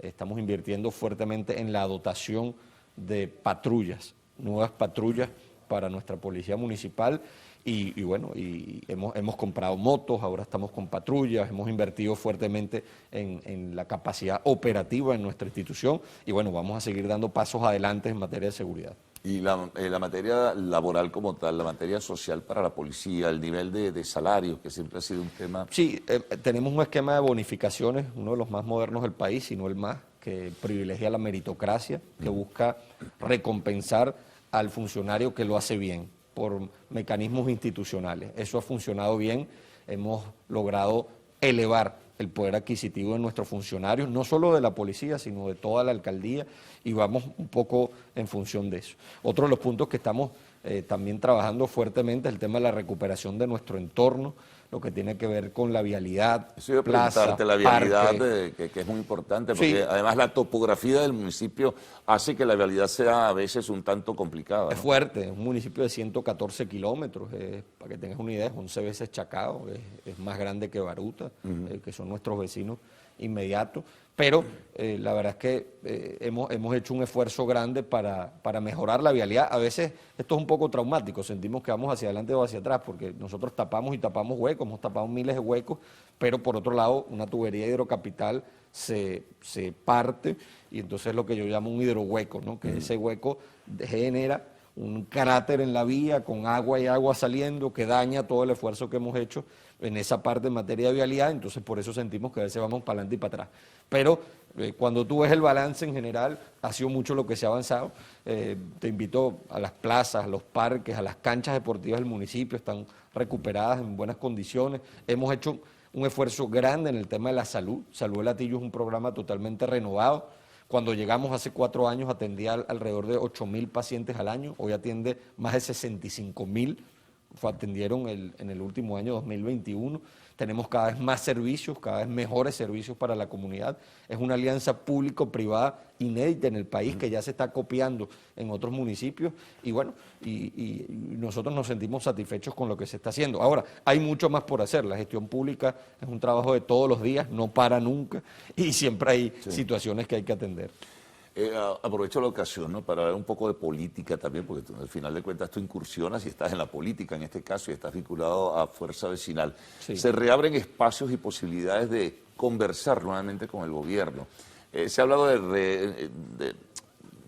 Estamos invirtiendo fuertemente en la dotación de patrullas, nuevas patrullas para nuestra policía municipal. Y bueno, hemos comprado motos, ahora estamos con patrullas, hemos invertido fuertemente en la capacidad operativa en nuestra institución, y bueno, vamos a seguir dando pasos adelante en materia de seguridad. Y la materia laboral como tal, la materia social para la policía, el nivel de salarios, que siempre ha sido un tema... Sí, tenemos un esquema de bonificaciones, uno de los más modernos del país, si no el más, que privilegia la meritocracia, que busca recompensar al funcionario que lo hace bien por mecanismos institucionales. Eso ha funcionado bien, hemos logrado elevar el poder adquisitivo de nuestros funcionarios, no solo de la policía, sino de toda la alcaldía, y vamos un poco en función de eso. Otro de los puntos que estamos también trabajando fuertemente es el tema de la recuperación de nuestro entorno, lo que tiene que ver con la vialidad, eso iba a preguntarte, la vialidad, que es muy importante, porque sí, además la topografía del municipio hace que la vialidad sea a veces un tanto complicada, ¿no? Es fuerte, es un municipio de 114 kilómetros, para que tengas una idea, es 11 veces Chacao, es más grande que Baruta, que son nuestros vecinos inmediatos, Pero la verdad es que hemos hecho un esfuerzo grande para mejorar la vialidad. A veces esto es un poco traumático, sentimos que vamos hacia adelante o hacia atrás, porque nosotros tapamos y tapamos huecos, hemos tapado miles de huecos, pero por otro lado una tubería hidrocapital se parte y entonces es lo que yo llamo un hidrohueco, ¿no? Que ese hueco genera un cráter en la vía con agua y agua saliendo que daña todo el esfuerzo que hemos hecho en esa parte en materia de vialidad, entonces por eso sentimos que a veces vamos para adelante y para atrás. Pero cuando tú ves el balance en general, ha sido mucho lo que se ha avanzado. Te invito a las plazas, a los parques, a las canchas deportivas del municipio, están recuperadas en buenas condiciones. Hemos hecho un esfuerzo grande en el tema de la salud. Salud del Latillo es un programa totalmente renovado. Cuando llegamos hace 4 años atendía alrededor de 8.000 pacientes al año, hoy atiende más de 65.000, atendieron en el último año 2021. Tenemos cada vez más servicios, cada vez mejores servicios para la comunidad. Es una alianza público-privada inédita en el país que ya se está copiando en otros municipios y bueno, y nosotros nos sentimos satisfechos con lo que se está haciendo. Ahora, hay mucho más por hacer. La gestión pública es un trabajo de todos los días, no para nunca y siempre hay situaciones que hay que atender. Aprovecho la ocasión, ¿no?, para hablar un poco de política también, porque tú, al final de cuentas tú incursionas y estás en la política en este caso y estás vinculado a Fuerza Vecinal. Sí. Se reabren espacios y posibilidades de conversar nuevamente con el gobierno. Se ha hablado de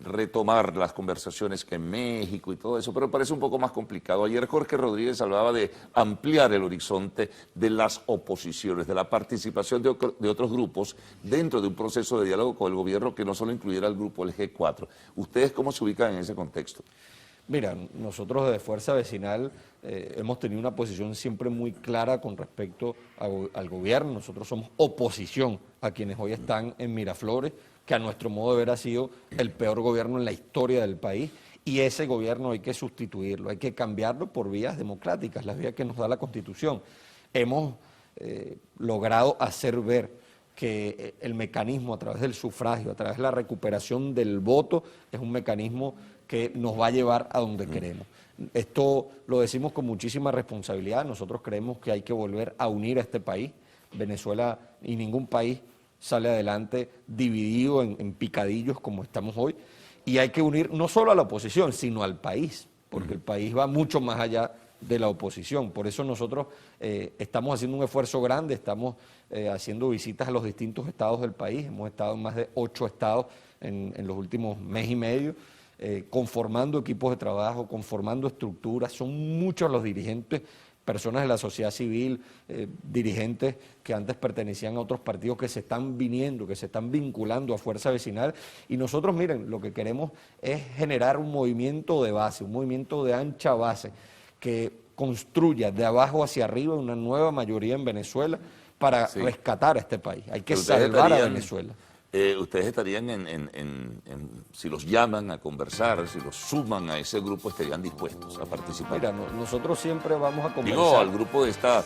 retomar las conversaciones que en México y todo eso, pero parece un poco más complicado. Ayer Jorge Rodríguez hablaba de ampliar el horizonte de las oposiciones, de la participación de otros grupos dentro de un proceso de diálogo con el gobierno que no solo incluyera al grupo del G4. ¿Ustedes cómo se ubican en ese contexto? Mira, nosotros de Fuerza Vecinal hemos tenido una posición siempre muy clara con respecto al gobierno. Nosotros somos oposición a quienes hoy están en Miraflores, que a nuestro modo de ver ha sido el peor gobierno en la historia del país, y ese gobierno hay que sustituirlo, hay que cambiarlo por vías democráticas, las vías que nos da la Constitución. Hemos logrado hacer ver que el mecanismo a través del sufragio, a través de la recuperación del voto, es un mecanismo que nos va a llevar a donde queremos. Esto lo decimos con muchísima responsabilidad. Nosotros creemos que hay que volver a unir a este país. Venezuela y ningún país sale adelante dividido en picadillos como estamos hoy, y hay que unir no solo a la oposición, sino al país, porque el país va mucho más allá de la oposición. Por eso nosotros estamos haciendo un esfuerzo grande, estamos haciendo visitas a los distintos estados del país, hemos estado en más de 8 estados en los últimos mes y medio, conformando equipos de trabajo, conformando estructuras. Son muchos los dirigentes, personas de la sociedad civil, dirigentes que antes pertenecían a otros partidos que se están viniendo, que se están vinculando a Fuerza Vecinal. Y nosotros, miren, lo que queremos es generar un movimiento de base, un movimiento de ancha base, que construya de abajo hacia arriba una nueva mayoría en Venezuela para rescatar a este país. Hay que salvar a Venezuela. Ustedes estarían si los llaman a conversar, si los suman a ese grupo, estarían dispuestos a participar. Mira, nosotros siempre vamos a conversar. Digo, al grupo de esta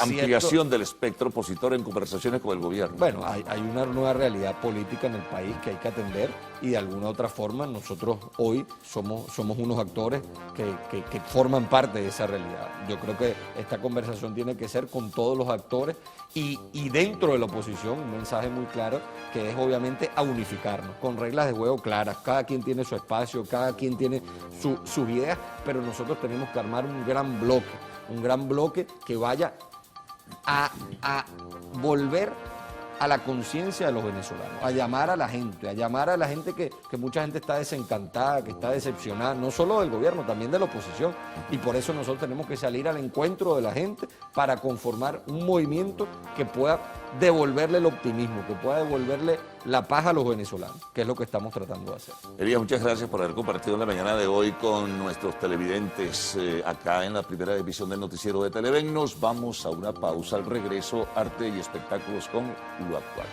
ampliación del espectro opositor en conversaciones con el gobierno. Bueno, hay una nueva realidad política en el país que hay que atender y de alguna otra forma nosotros hoy somos unos actores que forman parte de esa realidad. Yo creo que esta conversación tiene que ser con todos los actores y dentro de la oposición un mensaje muy claro que es obviamente a unificarnos, con reglas de juego claras. Cada quien tiene su espacio, cada quien tiene sus ideas, pero nosotros tenemos que armar un gran bloque que vaya a volver a la conciencia de los venezolanos, a llamar a la gente que mucha gente está desencantada, que está decepcionada, no solo del gobierno, también de la oposición, y por eso nosotros tenemos que salir al encuentro de la gente para conformar un movimiento que pueda devolverle el optimismo, que pueda devolverle la paz a los venezolanos, que es lo que estamos tratando de hacer. Elías, muchas gracias por haber compartido en la mañana de hoy con nuestros televidentes acá en la primera edición del noticiero de Televen. Nos vamos a una pausa. Al regreso, arte y espectáculos con lo actual.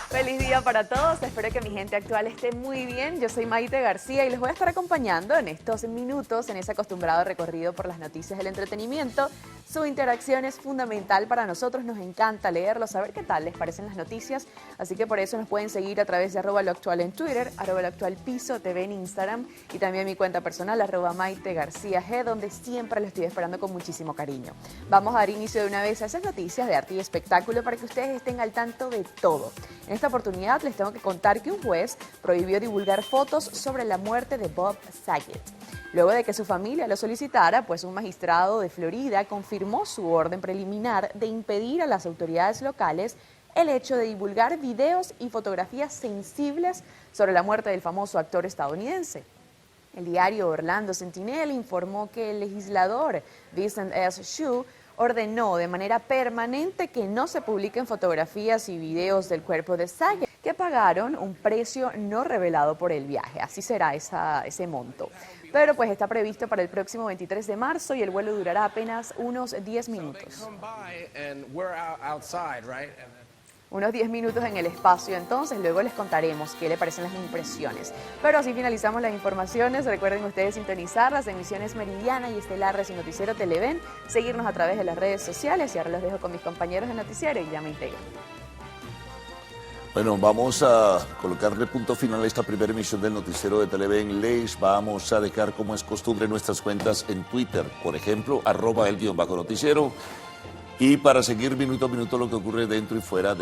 Feliz día para todos, espero que mi gente actual esté muy bien. Yo soy Maite García y les voy a estar acompañando en estos minutos en ese acostumbrado recorrido por las noticias del entretenimiento. Su interacción es fundamental para nosotros, nos encanta leerlos, saber qué tal les parecen las noticias, así que por eso nos pueden seguir a través de @loactual en Twitter, @loactualpiso.tv en Instagram y también mi cuenta personal @MaiteGarcíaG, donde siempre lo estoy esperando con muchísimo cariño. Vamos a dar inicio de una vez a esas noticias de arte y espectáculo para que ustedes estén al tanto de todo. En esta oportunidad les tengo que contar que un juez prohibió divulgar fotos sobre la muerte de Bob Saget. Luego de que su familia lo solicitara, pues un magistrado de Florida confirmó su orden preliminar de impedir a las autoridades locales el hecho de divulgar videos y fotografías sensibles sobre la muerte del famoso actor estadounidense. El diario Orlando Sentinel informó que el legislador Vincent S. Hsu ordenó de manera permanente que no se publiquen fotografías y videos del cuerpo de Saget, que pagaron un precio no revelado por el viaje. Así será ese monto. Pero pues está previsto para el próximo 23 de marzo y el vuelo durará apenas unos 10 minutos. Unos 10 minutos en el espacio, entonces luego les contaremos qué le parecen las impresiones. Pero así finalizamos las informaciones. Recuerden ustedes sintonizar las emisiones Meridiana y Estelares y Noticiero Televen, seguirnos a través de las redes sociales y ahora los dejo con mis compañeros de Noticiero y ya me integro. Bueno, vamos a colocarle punto final a esta primera emisión del Noticiero de Televen. Les vamos a dejar, como es costumbre, nuestras cuentas en Twitter, por ejemplo, @el_noticiero, y para seguir minuto a minuto lo que ocurre dentro y fuera de